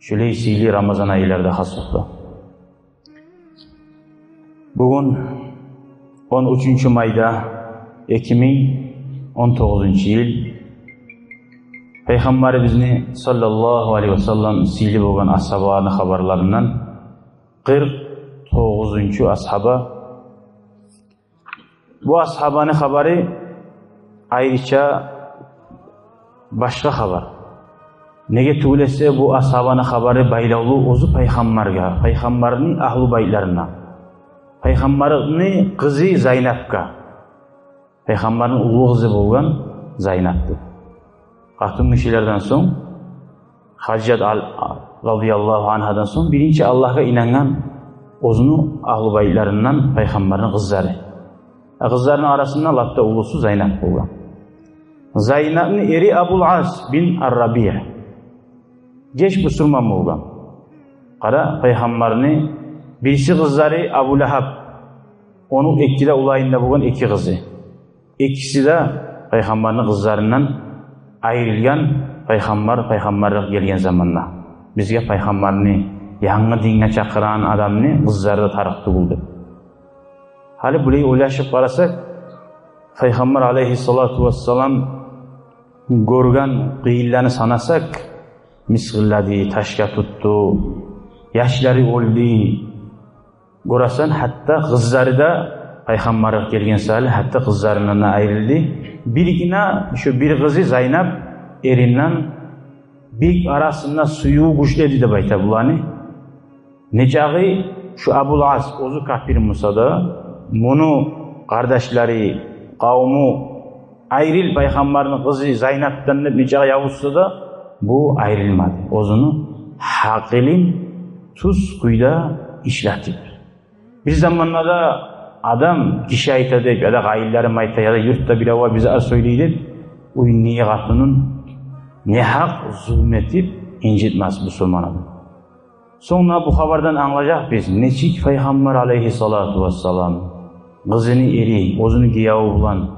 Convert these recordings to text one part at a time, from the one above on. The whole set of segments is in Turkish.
şöyle sili Ramazan aylarda hasıqda. Bugün 13 mayda 2019 yıl Peygamberimizni sallallahu aleyhi ve sellem sili bolgan ashabany habarlarından 49. ashaba. Bu ashabany habari ayrıca başka haber. Nege tuğlese bu ashabany habari baylawlı ozu peygamberga, peygamberning ahli baytlarına. Peygamberning kızı Zaynabga. Peygamberning ulu kızı bolgan Zaynab'dı. Hatun kişilerden son Haccat radıyallahu anhadan son birinci Allah'a inanan ozunu ahli baytlarından peygamberin kızları. Kızların arasında latta ulusu Zaynab bolgan. Zaynab'ın eri Abul As bin Ar-Rabi'a. Geç Müslüman bolgan. Qara peygamberini birisi kızları Abu Lahab. Onun ikkide ulayında bolgan iki kızı. İkisi de peygamberin kızlarından ayrılgan peygamberlik gelgen zamanla. Bizge peygamberini yangi dinge çakıran adamni kızları tarıqtı buldu. Hali burayı oylaşıp qarasak, Peygamber aleyhissalatu vesselam görgen qiyillarını sanasak, misgilladi, taşka tuttu, yaşları oldu. Görasan hatta kızları da Peygamberlik gelgen sali hatta kızlarından ayrıldı. Birikine şu bir kızı Zaynab erinden bir arasında suyu güçledi de bayta bulani. Necağı şu Abul As ozu kafir Musa'da bunu kardeşleri, kavmu ayrıl Peygamber'in kızı Zaynab'dan necağı yavuzsa da bu ayrılmadı. Ozunu hakilin tuz kuyda işletip. Bir zamanlarda adam kişi ayta deyip ya da gayillerim ayta ya da yurtta bir hava bize söyleyip o niye katının ne hak zulmetip incitmez Müslüman adam. Sonra bu haberden anlayacak biz neçik Peygamber aleyhissalatu vesselam kızını eri, ozunu giyavu bulan,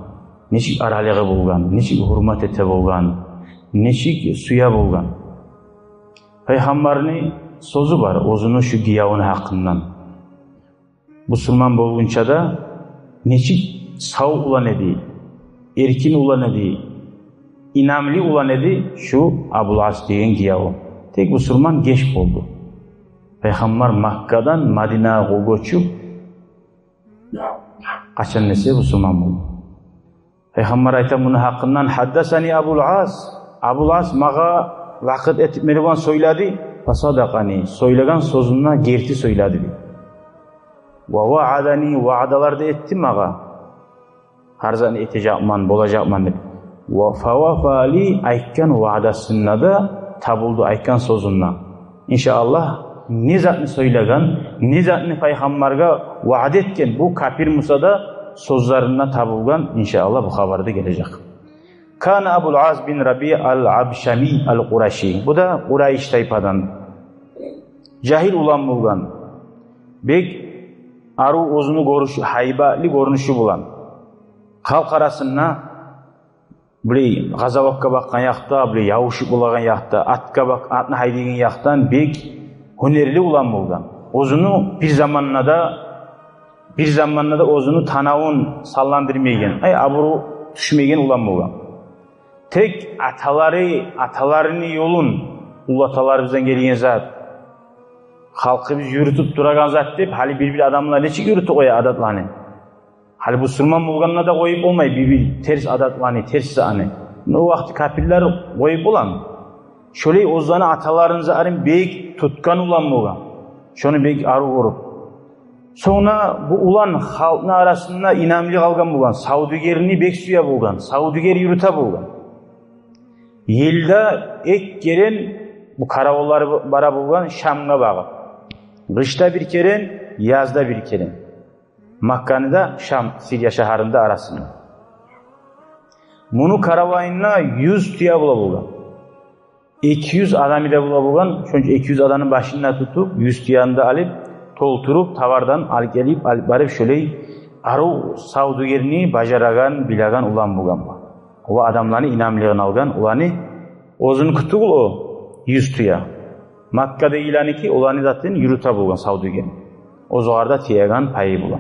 neçik aralığı bulgan, neçik hurmat ete bulgan, neçik suya bulgan. Peygamberini sözü var ozunu şu giyavun hakkından. Müslüman bolgunça da neçik sağ ulan edi, erkin ulan edi, inamli ulan edi şu Abul As degen giyavu. Tek Müslüman geç boldu. Peygamber Makka'dan Madine'ye göçüp kaçan nesi Müslüman boldu. Peygamber aytan bunun hakkından haddasani Abul As. Abul As mağa vakit etip mervan söyledi. Fasadakani söylegan sözüne gerti söyledi. Ve vaadani vaadalarda ettim mağa. Harzan etecekman, bolacakman dedi. Ve fevafali aykan vaadasında da tabuldu aykan sözüne. İnşallah ne zatını söylegan, ne zatını Peygamber'e vaad etken bu kafir Musa'da sözlerine tabulgan inşallah bu haberde gelecek. Kana Abul Az bin Rabi al-Abşami al-Quraşi. Bu da Qurayş tayfadan. Cahil ulan bulgan. Bek aru ozunu görüşü, haybali görünüşü bulan. Halk arasında bir gazavakka bakkan yakta, bir yavuşu bulagan yakta, atını haydegen yaktan bek hünerli ulan bulgan. Ozunu bir zamanla da ozunu tanavun sallandırmaygen, aburu düşmeygen ulan bulgan. Tek atalarını yolun ulatalar bizden gelgen zat. Halkı biz yürütüp duragan zat deyip, hali bir adamla neçik yürütü koya adatlanı. Hali bu Sürman bulganına da koyup olmay, bir ters adatlanı, ters sahne. O vakti kafirler koyup olan. Şöyle ozdanı atalarınızı arın beyik tutkan ulan bulgan. Şunu beyik arı vurup. Sonra bu ulan halkın arasında inamlı kalgan bulgan. Saudigerini bek suya bulgan. Saudiger yürüte bulgan. Yılda ek gelen bu karavolları bara bulgan Şam'a bağı. Kışta bir keren, yazda bir keren. Makka'nı da Şam, Sirya şaharında arasında. Bunu karavayınla 100 tüya bulgan. 200 adamı da bulgan. Çünkü 200 adamın başına tutup 100 tüyanı da alıp tolturup tavardan alıp gelip barıp şöyle arı Saudigerini bacaragan, bilagan ulan bulgan. O adamlarını inamlığını algan, ulanı ozunu kutu o 100 tüya. Makkada ilaniki olani zaten yürüta bulgan savdu gen. O zoğarda tiyegan payı bulan.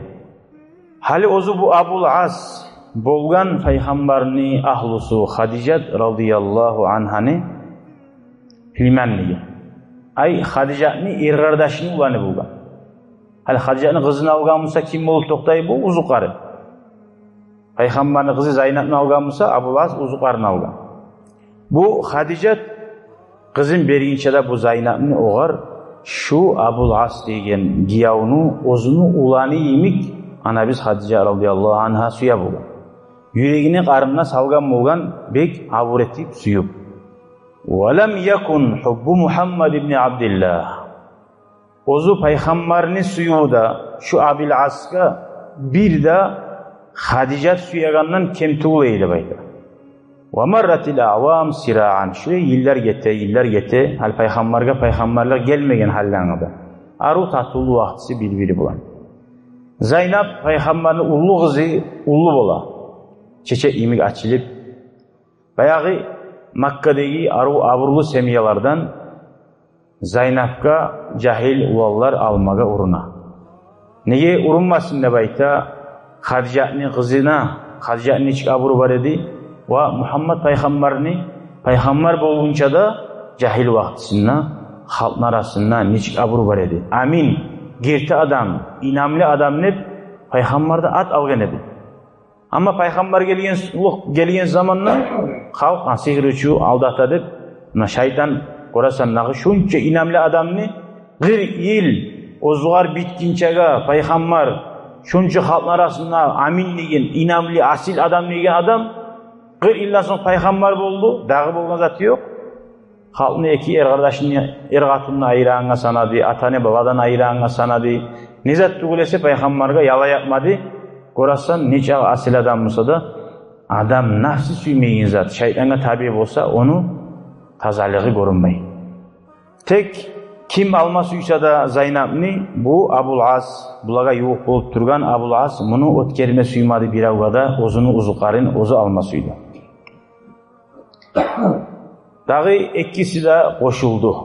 Hali ozu bu Abul As bolgan peygamberni ahlusu Hadijat radıyallahu anhani filmenliği. Ay Hadijatni irgardaşını ulanı bulgan. Hali Hadijatni kızını algan mısa kim olup toktay bu? Uzukarı. Peygamberni kızı Zaynab'ni algan mısa Abul As uzukarını algan. Bu Hadijat kızın berince de bu Zaynab'ni oğar şu Abul As degen giyavunu ozunu ulanı yemik ana biz Hadice radıyallahu anha suya bulgan. Yüreğini karnına salgan bulgan bek abur etip suyup. وَلَمْ يَكُنْ حُبُّ مُحَمَّدِ ibn Abdillah. Ozu peygamberini suyu da şu Abil As'ka bir de Hadicat suyagandan kemtuğul eyle bayda. وَمَرَّتِ الْاَعْوَامِ سِرَاعًا. Şöyle yıllar gete, hal peygamberler gelmegen hallanıda. Aru tatulu vaktisi bilbiri bulan. Zaynab peygamberin ulu kızı ulu bola. Çeçe imik açılıp, bayağı Makka'daki aburlu semiyalardan Zaynab'ga cahil ulallar almaga uruna. Neye urunmasın da bayta Hadijat'nin kızına, Hadijat'nin içik aburu var edi ve Muhammed peygamber bolunca da cahil vaktisinde halkın arasında niçik aburu var edi. Amin. Girti adam, inamlı adam ne? Peygamberde at algan edi. Ama peygamber gelgen zamanla halk sihirçu aldatadı. Şeytan korasan nağı şunca inamlı adam ne? Bir yıl ozuğar bitkinçega peygamber şunca halkın arasında amin degen, inamlı, asil adam degen adam bir yıldan sonra peygamber oldu. Dağı bolgan zatı yok. Halkın iki ergatını ayırağına sanadı, atanı babadan ayırağına sanadı. Nizat tuğulesi peygamberge yala yapmadı. Korasan nice asil adam olsa da adam nafsi suymeyin zat, şeytana tabi olsa onu tazalığı görünmeyin. Tek kim alma suysa da Zaynab'ni bu Abul As, bulaga yoğuk olup turgan Abul As bunu ot kerime suymadı bir avgada ozunu uzukarın ozu alma suydu. Dağı ikisi de koşuldu.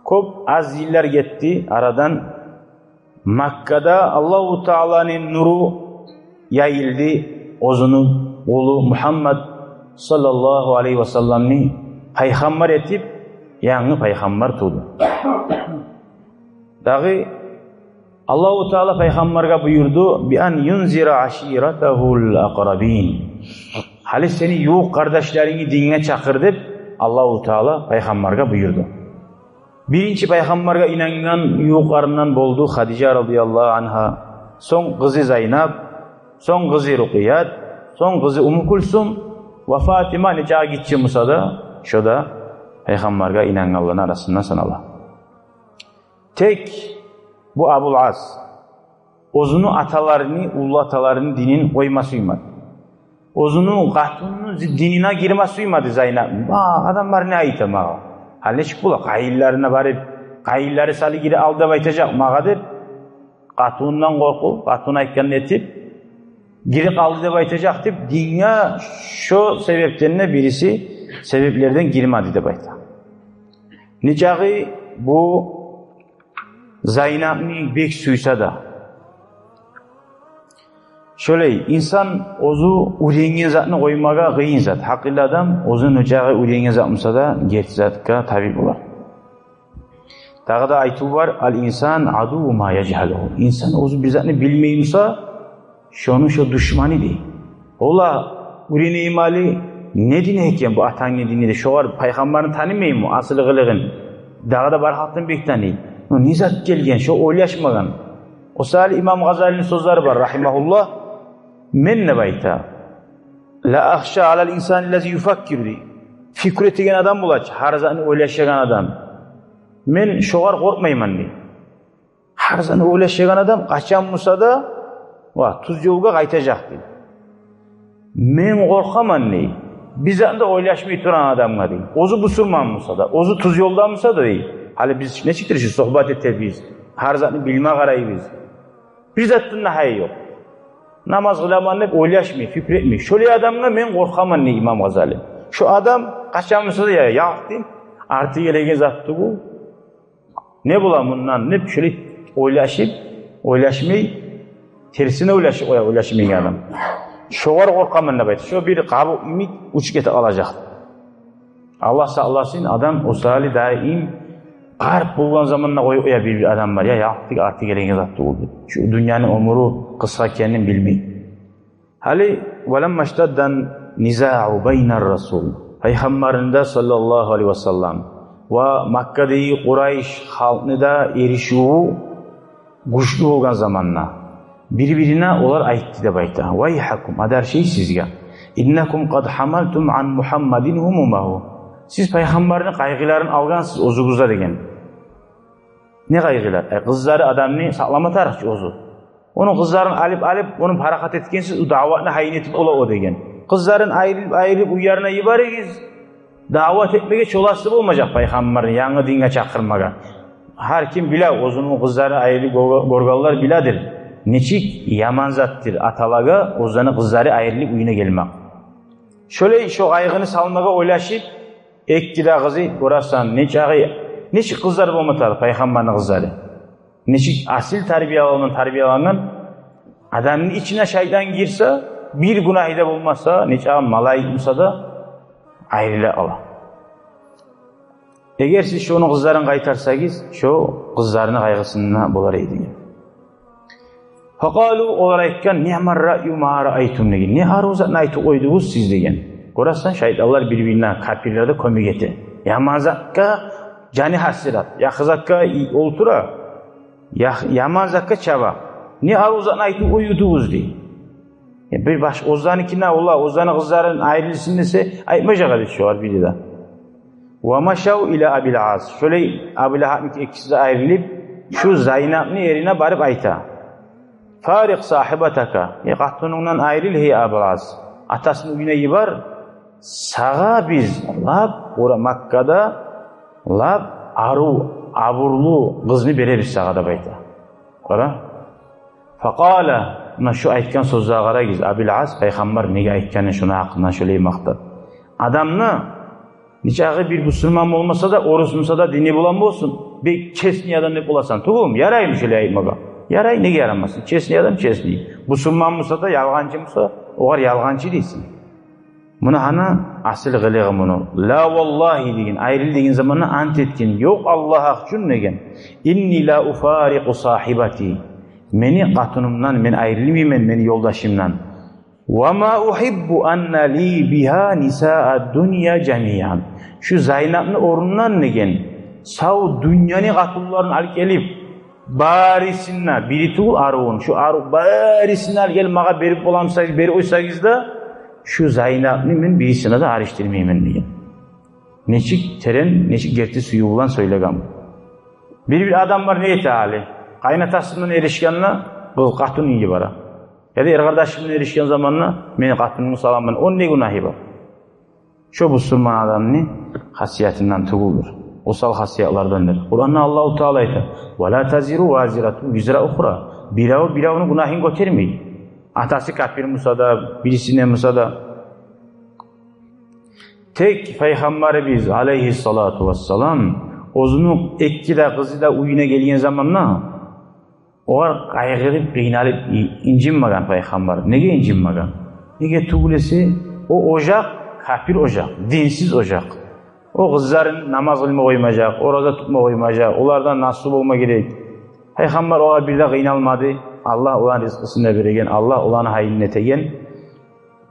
Kop az yıllar gitti aradan Makka'da Allahu Teala'nın nuru yayıldı. Ozunu oğlu Muhammed sallallahu aleyhi ve sellem'ni peygamber etip yanı peygamber tuttu. Dağı Allahu Teala peygamberge buyurdu bi an yunzira aşiretehul akrabin. Hali seni yoğuk kardeşlerini dine çakırdı. Allahu Teala peygamberge buyurdu. Birinci peygamberge inanan yoğuklarından boldu Hadice radıyallahu anha. Son kızı Zaynab, son kızı Ruqiyat, son kızı Ummu Kulsum ve Fatima nice gitçi Musa da şoda peygamberge inananların arasından sanala. Tek bu Abul As ozunu atalarını, ulu atalarını dinin koymasıymadı. Ozunu katunun dinine girmasıymadı Zaynab. Adamlar ne ait ama? Haline çık bula. Kayillerine varıp, kayilleri salı giri aldı baytacak mağadır. Katundan korku, katuna ekranını etip, giri kaldı da baytacak deyip, dünya şu sebeplerine birisi sebeplerden girmedi de bayta. Nicağı bu Zaynab'ni bek suysa da, şöyle insan ozu urengen zatını koymaga kıyın zat. Hakkıyla adam ozun ucağı urengen zatmışsa da geç zatka tabi bular. Dağı da aytu var al insan adu ma yechhaluhu. İnsan ozu bir zatını bilmeyinsa şonu şu düşmanı değil. Ola urene imali ne dine heken bu atan dini de şu var peygamberini tanımayın mı asılı kılığın. Dağı da barhattın bektani. Nizat gelgen şu oylaşmagan. O sali İmam Gazali'nin sözleri var rahimahullah. Men ne bayta? La ahşa alal insan lezi yufakkirdi. Fikir etigen adam bulaç. Harzanı oylaşagan adam. Men şoğar korkmayman ne? Harzanı oylaşagan adam kaçan musa da tuz yolga kaytacak dedi. Men korkaman ne? Bizden de oylaşmayı turan adamla değil. Ozu busurman musa da. Ozu tuz yoldan musa da değil. Hali biz ne çıktır şu sohbet etter biz. Harzanı bilme karayı biz. Bizzatın nahayı yok. Namaz kılaman hep oylaşmıyor, fikretmiyor. Şöyle adamla men korkaman ne İmam Gazali. Şu adam kaçan mısır ya yaktı. Artı gelegen zattı bu. Ne bulan bundan? Ne şöyle oylaşmay, tersine oylaşmayın adam. Şoğar korkamın da bayt. Şu bir qabı ümit uçup kete alacak. Allah sağlasın adam o sali daim qarp bulgan zamanına oya bir adam var ya artık gelenge zatı oldu. Şu dünyanın ömrü kısa ekenini bilmeyin. Hali velemma iştaddan niza'u beyner rasul. Peygamberinde sallallahu aleyhi ve sellem ve Mekke'deki Kureyş halkını da erişuğu güçlü olgan zamanla birbirine olar aytti de bayta. Vayhakum adar şey sizge. İnnekum kad hamaltum an Muhammedin humumahu. Siz peygamberin kaygılarını algansız ozuğuza degen. Ne kaygılar? Kızları adamını saklama tarıkçı ozu. Onun kızların alıp onun harakat etkensiz o davatına hayin etip ola o degen. Kızların ayrılıp uyarına yibarigiz. Davat etmeye çolaslı olmayacak peygamberin yanı dine çakırmaga. Her kim bile ozunun kızları ayrılıp gorgallar biladir. Neçik yaman zattır atalaga ozanı kızları ayrılıp uyuna gelmek. Şöyle şu aygını salmaga oylaşıp ekkida kızı orasan neçik kızlar olmatar peygamberin kızları. Neçik asil tarbiyalanan adamın içine şeytan girse bir günahı da olmazsa neçik malayik olsa da ayrıla ala. Eğer siz şunu kızların kaytarsanız şu kızlarının kaygısına bolar edin. Fakalu olarayken ni'mar ra'yu ma ra'aytum degen. Ne aruzat aytı koydunuz siz degen. Korasan şeytanlar birbirine kafirlerde kömük eti. Ya mazakka cani hasirat. Ya kızakka oltura. Ya mazakka çaba. Ne aruzat aytı koydunuz diye. Bir baş ozanınkine ola ozanı kızların ayrılsın dese aytmayacak hadi şu var bir de. Ve maşav ila Abil As. Şöyle Abil As'ın ikisi de ayrılıp şu Zeynep'in yerine barıp ayta. Farik sahibataka. Qatunundan ayrıl hey Abil As. Atasının uyuna yibar. Sağa biz lab ora Makka'da lab aburlu kızını bereriz sağa da bayta. Qara. Faqala şu aytgan sözü qaragiz Abil As peygamber nega aytganini şunu haqqında şöyle maqtad. Adamni niçağı bir Müslüman olmasa da orus olsa da dini bulan olsun. Bir kesni adam ne bulasan tuğum yarayım şöyle aytmaga. Yaray nega yaramasın? Kesni adam kesni. Müslüman olsa da yalgancı olsa oğar yalgancı değilsin. Bunu hana asıl gılığı bunu. La vallahi degen ayrıl degen zamanla ant etken yok Allah'a üçün degen. İnni la ufariqu sahibati. Meni qatunumdan men ayrılmayman meni yoldaşımdan. Ve ma uhibbu anna li biha nisa'a dunya jami'an. Şu Zeynep'in orundan degen sav dünyanın qatunlarını alıp gelip barisinna biri tuğul arun şu aru barisinna gel mağa berip bolamsayız beri oysanız da şu Zeynep'in men birisine de arıştırmayman degen. Neçik teren neçik gerti suyu ulan söylegam. Bir adam var neyeti hali. Kaynatasından erişkenle bu katun iyi bara. Ya da kardeşimden erişken zamanla meni katunumu salamın. Onun ne günahı var? Şu Müslüman adamın hasiyetinden tuğuldur. Osal hasiyetlerdendir. Kur'an'da Allah-u Teala ayta. وَلَا تَزِرُ وَازِرَةٌ وِزْرَ اُخْرَى Biravunu günahını götürmeyin. Atası kafir Musa da, birisine Musa da. Tek Peygamberimiz aleyhissalatu vesselam ozunu ekki de kızı da uyuna gelgen zamanla oğar kaygırıp, kıynalıp incinmeden Peygamber. Nege incinmeden? Nege tuğulesi o ocak, kafir ocak, dinsiz ocak. O kızların namaz kılma koymayacak, orada tutma koymayacak, onlardan nasip olma gerek. Peygamber oğa bir de kıynalmadı. Allah olan rızkısını veregen, Allah olan haynini etegen.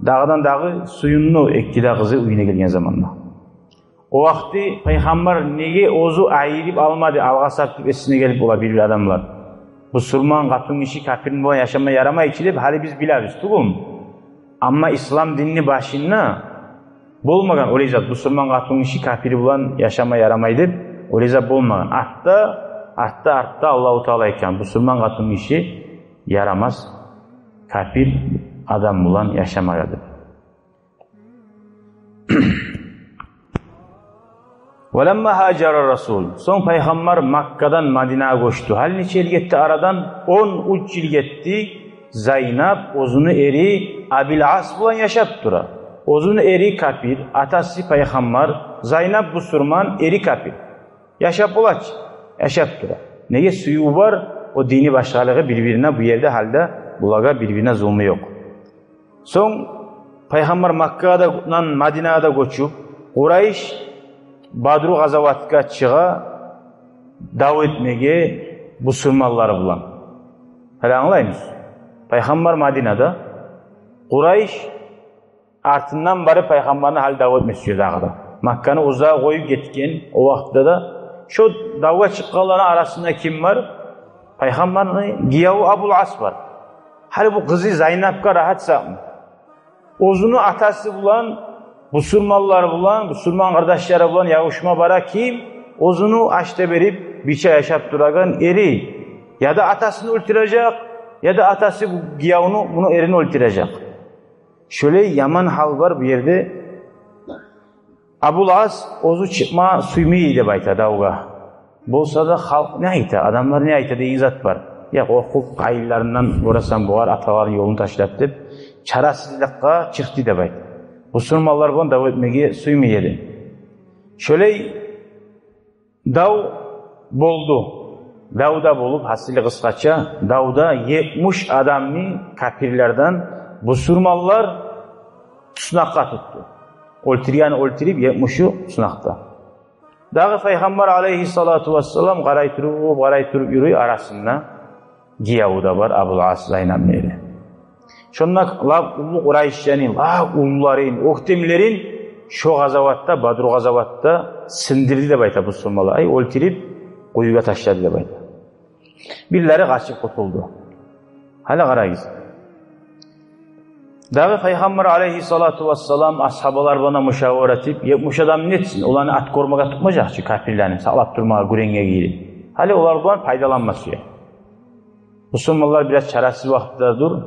Dağdan dağı suyunlu ekkide kızı uyuna gelgen zamanla. O vakti Peygamber nege ozu ayırıp almadı, alga sartıp esine gelip ola bir adamlar. Müslüman katın işi kafirin boyun yaşamaya yaramay içilip hali biz biliriz tuğum. Ama İslam dinini başına bulmagan öyle Müslüman katın işi kafiri bulan yaşamaya yaramaydı. Öyle bulmagan. Artta Allah-u Teala iken Müslüman katın işi yaramaz. Kafir adam bulan yaşamayadır. وَلَمَّا هَاجَرَ الرَّسُولُ Son Peygamber Makka'dan Medine'ye koştu. Hal niçe yıl gitti aradan? 13 yıl gitti. Zeynep ozunu eri Abil As bulan yaşap dura. Ozunu eri kafir, atası Peygamber, Zeynep Müslüman eri kafir. Yaşap olaç. yaşap tura. Nege suyu var, o dini başkalığı birbirine bu yerde halde bulaga birbirine zulmü yok. Son Peygamber Makka'dan Madina'da koçup Kurayş Badru Gazavatka çığa dav etmege Müslümanları bulan. Hele anlayınız. Peygamber Madina'da Kurayş artından bari Peygamber'in hal dav etmesi dağıda. Makka'nı uzağa koyup getken o vakitte da şu davga çıkanların arasında kim var? Peygamber'in giyavu Abul As var. Hali bu kızı Zeynep'e rahat sağım. Ozunu atası bulan, Müslümanlar bulan, Müslüman kardeşleri bulan yavuşma bara kim? Ozunu açta verip bir şey yaşap duragan eri. Ya da atasını öldürecek, ya da atası giyavunu bunu erini öldürecek. Şöyle yaman hal var bir yerde. Abul As ozu çıkma suymuyu de bayta davga. Bolsa da halk ne ayta, adamlar ne ayta deyin zat var. Ya okup kayılarından orasan boğar atalar yolunu taşlap dep çarasızlıkka çıktı da bayta. Müslümanlar bunu dav etmeye suymuyu de. Şöyle dav boldu. Davda bolup hasili kıskaça davda 70 adamni kafirlerden Müslümanlar tsunakka tuttu. Oltirip 70'u sunakta. Dağı Peygamber aleyhissalatu vesselam garay turup yürüy arasında giyavuda var Abul As Zeynep'leri. Şonnak la ulu Kurayş'ın, la uluların, oktemlerin şu gazavatta, Badru gazavatta sindirdi de bayta Müslümanlar. Ay oltirip kuyuya taşladı da bayta. Birileri kaçıp kurtuldu. Hala qarayız. Dağı Peygamber aleyhissalatu vesselam ashabalar bana müşavir etip 70 adam netsin. Olanı at kormaga tutmayacak kafirlerini sağlap durmağa gürenge giydi. Hala onlar bundan faydalanması ya. Müslümanlar biraz çaresiz vakitte dur.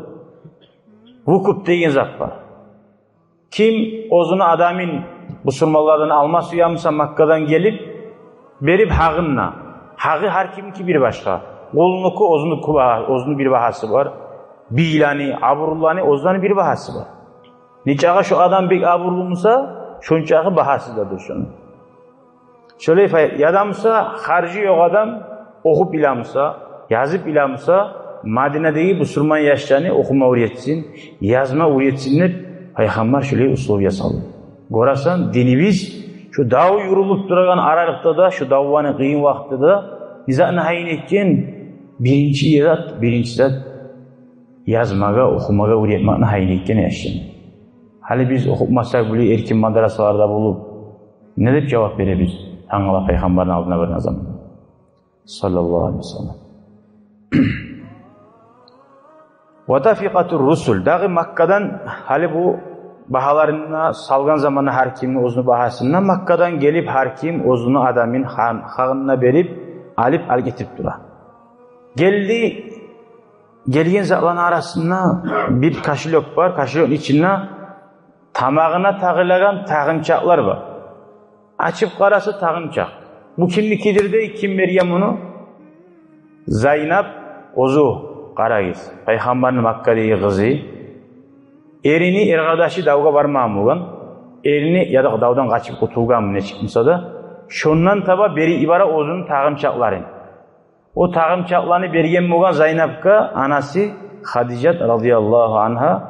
Vukup deyin zat var. Kim ozunu adamın Müslümanlardan alması uyamsa Makka'dan gelip verip hağınla. Hağı her kiminki bir başka. Olunuku ozunu bir bahası var. Bilani, aburullani, ozdanı bir bahası var. Niçağı şu adam bir aburulmuşsa, şunçağı bahasıdadır şunun. Şöyle yadamsa, harcı yok adam, okup ilamsa, yazıp ilamsa, Madine'deki Müslüman yaşlarını okuma öğretsin, yazma öğretsinler, Peygamber şöyle uslubiye saldı. Gorasan dinimiz, şu dağı yurulup duran aralıkta da, şu davvanı kıyın vakti da, bize nahin etken, birinci zat, yazmaga, okumaga öğretmekle hayırlıkken yaşayın. Hali biz okutmasak bile erkin madrasalarda bulup ne deyip cevap verebiz? Tanrı Peygamber'in aldığına bir zaman. Sallallahu aleyhi ve sellem. وَتَفِقَةُ الرُّسُلِ Dağı Makka'dan hali bu bahalarına salgan zamanı hakimin ozunu bahasından Makka'dan gelip hakim ozunu adamın hağınına verip alıp al getirip dura. Gelgen zatların arasında bir kaşılok var. Kaşılokun içinde tamağına takılagan tağınçaklar var. Açıp karası tağınçak. Bu kimlikidir de kim Meryem onu? Zeynep ozu Karagız. Peygamberin Makka'daki kızı. Erini arkadaşı davga varmağım olan. Erini ya da davdan kaçıp kurtulgan mı ne çıkmışsa da. Şundan taba beri ibara ozunun tağınçakların. O tağımçaklarını bergen boğan Zeynep'e anası Hadice radıyallahu anha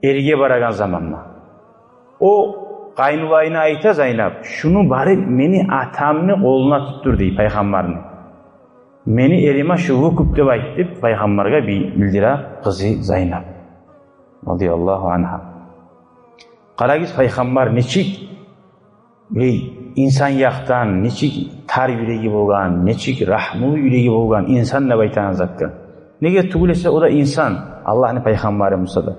erge baragan zamanla. O kaynulayına ayta Zeynep, şunu bari meni atamını koluna tuttur deyip Peygamberini. Meni elime şu hukukta baytip Peygamber'e bildire kızı Zeynep radıyallahu anha. Karagız Peygamber neçik insan yaktan, neçik tar yüreği bolgan, neçik rahmu yüreği bolgan insanla baytan zatkı. Nege tugulese o da insan. Allah'ın Peygamberi Musa'da.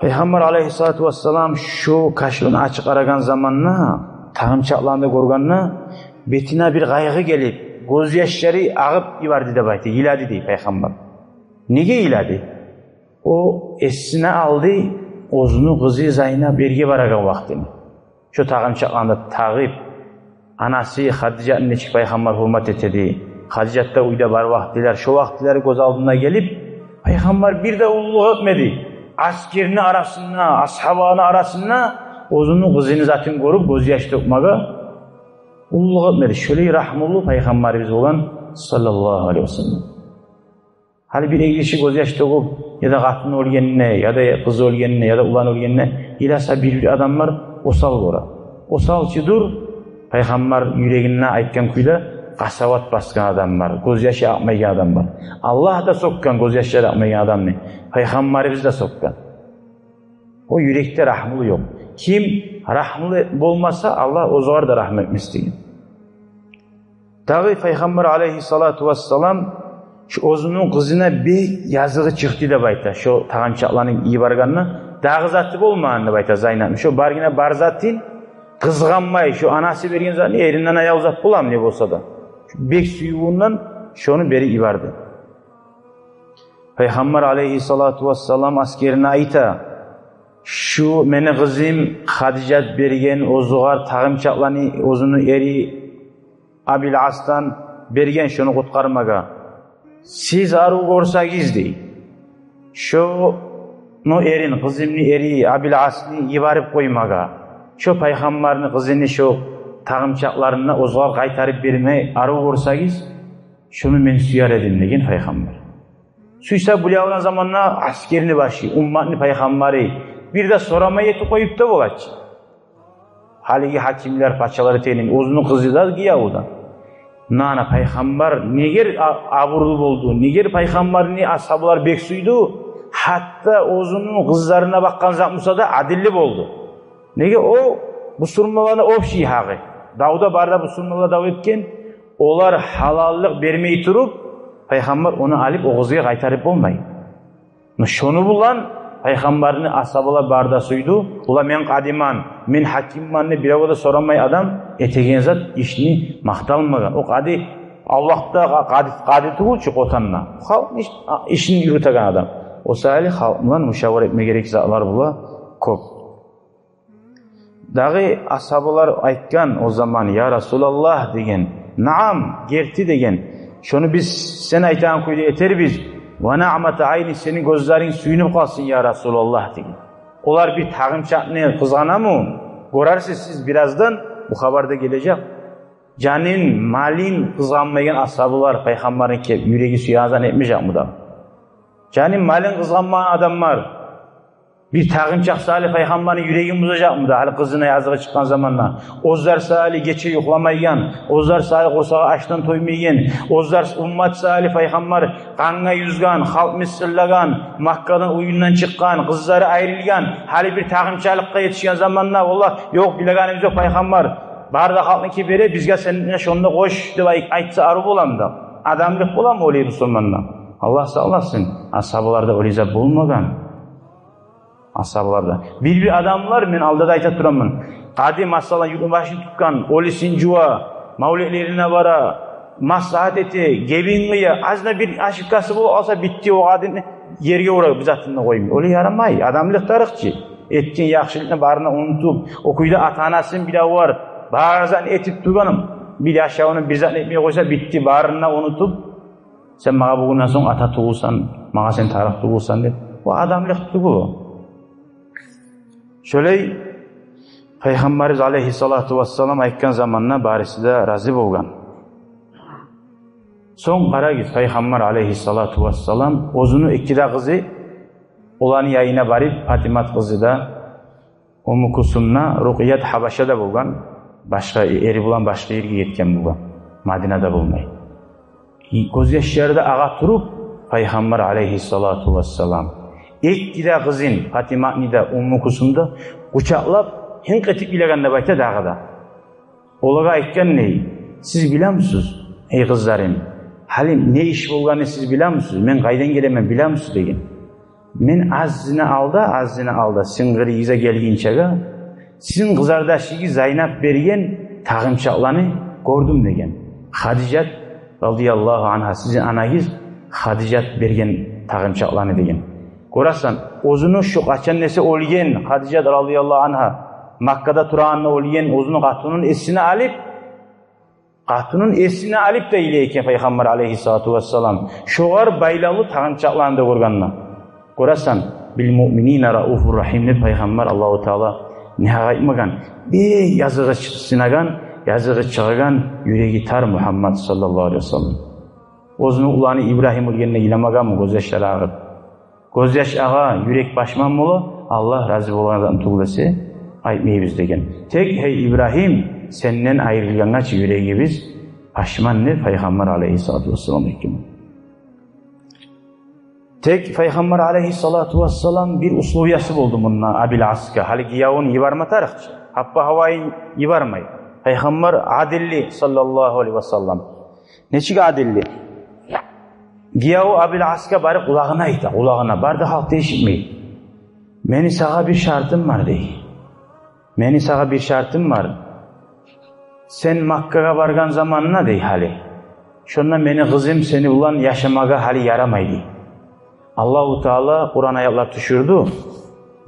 Peygamber aleyhissalatu vesselam şu kaşığını açık aragan zamanla, tağımçaklarında gorganla, betine bir kaygı gelip, gözyaşları ağıp ivardı da baytı, iladı deyip Peygamber. Nege iladı? O esine aldı, ozunu kızı Zeynep berge baragan vaktini. Şu tağımçaklarında tağıp, anası Hadice'nin neçik Peygamber hürmet etedi. Hadice'de uyda var vaktiler, şu vaktileri göz aldığına gelip, Peygamber bir de ulluluk etmedi. Askerini arasında, ashabını arasında, ozunu kızını zaten korup, göz yaş dökmeye Ulluğa etmedi. Şöyle rahmullu peygamberimiz olan sallallahu aleyhi ve sellem. Hali bir kişi göz yaş tokup ya da katın ölgenine ya da kız ölgenine ya da ulan ölgenine ilasa bir adamlar osal gora. Osalçıdır peygamber yüreğine aytkan kuyda kasavat baskan adam var. Göz yaşı akmayan adam var. Allah da sokkan göz yaşları akmayan adam ne? Peygamberimiz de sokkan. O yürekte rahmulu yok. Kim rahmlı olmasa Allah o zaman da rahmet etmez. Dağı Peygamber aleyhissalatu vesselam şu özünün kızına bir yazığı çıktı da bayta. Şu tağançaklarının iyi barganını dağı zatı olmayanını bayta Zaynep. Şu bargine barzatin kızganmay şu anası bergen zaten erinden ayağı uzat bulam ne bolsa da. Şu bek suyuğundan şunu beri ibardı. Peygamber aleyhissalatu vesselam askerine ayta şu meni kızım Hadicat bergen ozuğar tağımçaklarını ozunu eri Abil As'tan bergen şunu kutkarmaga. Siz arı gorsagiz dey. Şu no erin kızımni eri Abil As'ni yibarip koymaga. Şu peygamberini kızını şu tağımçaklarına ozuğar kaytarıp bermey arı gorsagiz şunu men suyar edin degen peygamber. Suysa bulayağına zamanla askerini başı, ummatni peygamberi bir de soramaya yeti koyup da bolaç. Haligi hakimler, paçaları tenin, ozunu kızı da giyavudan. Nana peygamber neger ağırlı oldu, neger peygamberini ashablar beksuydu, hatta ozunun kızlarına bakkan zat Musa da adilli oldu. Nege o bu surmalarına opşi hağı. Dağda barda bu surmalar dav etken, olar halallık vermeyi turup, peygamber onu alıp o kızıya kaytarıp olmayın. Şunu bulan peygamberini ashablar barda suydu. Ula men kadiman, men hakimmanni bir avada soramay adam etegen zat işini maktalmagan. O kadi Allah'ta kadi tuğulçu kotanna. Halk işini yürütegen adam. O sayılı halkla müşavir etme gerek zatlar bula kop. Dağı ashablar aytkan o zaman ya Resulallah degen. Naam gerti degen. Şunu biz sen aytan kuydu eter biz. Ve na'mete ayni senin gözlerin suyunup kalsın ya Resulallah degen. Olar bir tağımçakını kızgana mı? Görersiniz siz birazdan bu haberda gelecek. Canin, malin kızganmayan ashablar peygamberin ki yüreği suyazan etmeyecek mi da? Canin, malin kızganmayan adamlar bir tağımçak salih peygamberin yüreğini bozacak mı da? Hali kızına yazığı çıkan zamanla. Ozlar salih geçe yoklamayan, ozlar salih kosağı açtan toymayan, ozlar ummat salih peygamber kanına yüzgan, halk misirlagan, Makka'dan uyundan çıkan, kızları ayrılgan, hali bir tağımçalıkka yetişen zamanla, Allah yok bileganimiz yok peygamber. Barda halkın ki beri bizge seninle şonda koş diye aytsa arı bolam da. Adamlık bolam öyle Müslümanla. Allah sağlasın. Ashablarda öyle zat bulmagan. Ashablarda. Bir adamlar men aldada ayta turamın. Kadi masalan yükün başını tutkan, olisin juva, mavlilerine vara, maslahat eti, gebinliye, azna bir aşıkkası bu olsa bitti o adını yerge uğrayıp bizatını koymuyor. Öyle yaramay. Adamlık tarıkçı. Etkin yakşılıkını barına unutup, okuyda atanasın bile var. Bazen etip durganım. Bir aşağını bizat etmeye koysa bitti. Barına unutup, sen bana bugünden sonra ata tuğulsan, bana sen taraf tuğulsan de. O adamlık tuğulu. Şöyle Peygamberimiz aleyhissalatu vesselam aytkan zamanına barisi de razı bolgan. Son qaragız Peygamber aleyhissalatu vesselam ozunu ikkida kızı olan yayına barip Fatimat kızı da Ummu Kulsumna Ruqiyat Habaşa'da bolgan. Başka eri bulan başka yerge yetken bolgan. Madina'da bolmay. Göz yaşlarda ağa turup Peygamber aleyhissalatu vesselam ikkida kızın Fatimat'nida Ummu Kulsum'da uçaklap hinketip bileganda bayta dağıda. Olaga aytkan ne? Siz bilen misiniz? Ey kızlarım, halim ne iş bolganı siz bilen misiniz? Men qaydan gelemen bilen misiniz degen. Men azını alda singiri yize gelginçega sizin kızardaşıgi Zaynep bergen tağımçaklarını gördüm degen. Hadicat radıyallahu anha sizin anagız Hadicat bergen tağımçaklarını degen. Korasan, ozunu şu kaçan nesi olgen Hadicat radıyallahu anha Makka'da turanını olgen ozunu katunun esini alıp da ileyken Peygamber aleyhissalatu vesselam şoğar baylalı tağımçaklarını da görganına. Korasan, bil mu'minine raufur rahimli Peygamber Allahu Teala ne aytmagan. Bir yazığı sınagan yazığı çıkırgan yüreği tar Muhammed sallallahu aleyhi ve sellem. Ozunu ulanı İbrahim ülgenine ilamagan mı göz yaşları ağır. Göz yaş ağa yürek başman mı Allah razı olana tuğlası aytmayız degen. Tek hey İbrahim senden ayrılgangaç yüreği biz başman ne Peygamber aleyhissalatu vesselam ekim. Tek Peygamber aleyhissalatu vesselam bir uslubiyası oldu bununla Abil As'ka. Hali giyavun yivarma tarıkçı. Happa havayı yivarmay. Peygamber adilli sallallahu aleyhi ve sellem. Neçik adilli? Giyavu Abil As'ka barı kulağına ayta. Kulağına barda halk değişmeyi. Meni sağa bir şartım var dey. Meni sağa bir şartım var. Sen Makka'ya bargan zamanına dey hali. Şonda meni kızım seni ulan yaşamaga hali yaramaydı. Allahu Teala Kur'an ayetler düşürdü.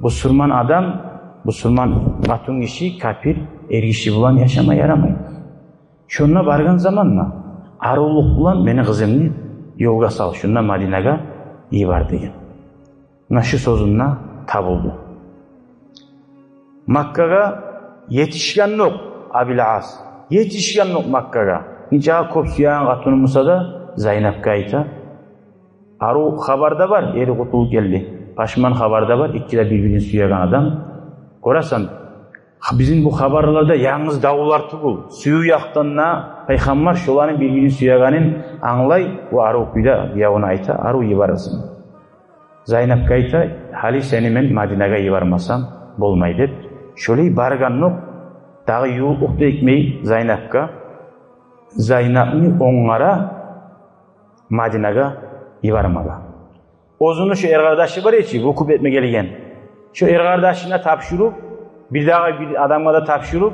Bu Sürman adam, bu Sürman batun işi kafir, ergişi bulan yaşama yaramaydı. Şonda bargan zamanla aruluk bulan meni kızımni yolga sal. Şonda Madinaga iyi var degan. Naşı sözünle tabuldu. Makka'ga yetişken yok Abil As. Yetişken yok Makka'ga. Nice köp suyan katunumuza da Zeynep'e ayta. Aru habarda var, eri kutul geldi. Paşman habarda var, ikkide birbirini suyagan adam. Korasan, bizim bu habarlarda yalnız davullar tugul. Suyu yaktanna Peygamber şolanın birbirini suyaganin anlay, bu aru kuyda yavuna ayta, aru yibarasın. Zeynep'e ayta, hali seni men Madinaga yibarmasam bolmay deb. Şöyle bargan nok, dağı yuğul uqda ekmeyi Zeynep'e. Zeynep'ni onlara Madinaga yibarmaga. Ozunu şu ergardaşı var ya ki, vukup etme gelgen. Şu ergardaşına tapşırıp, bir daha bir adamga da tapşırıp,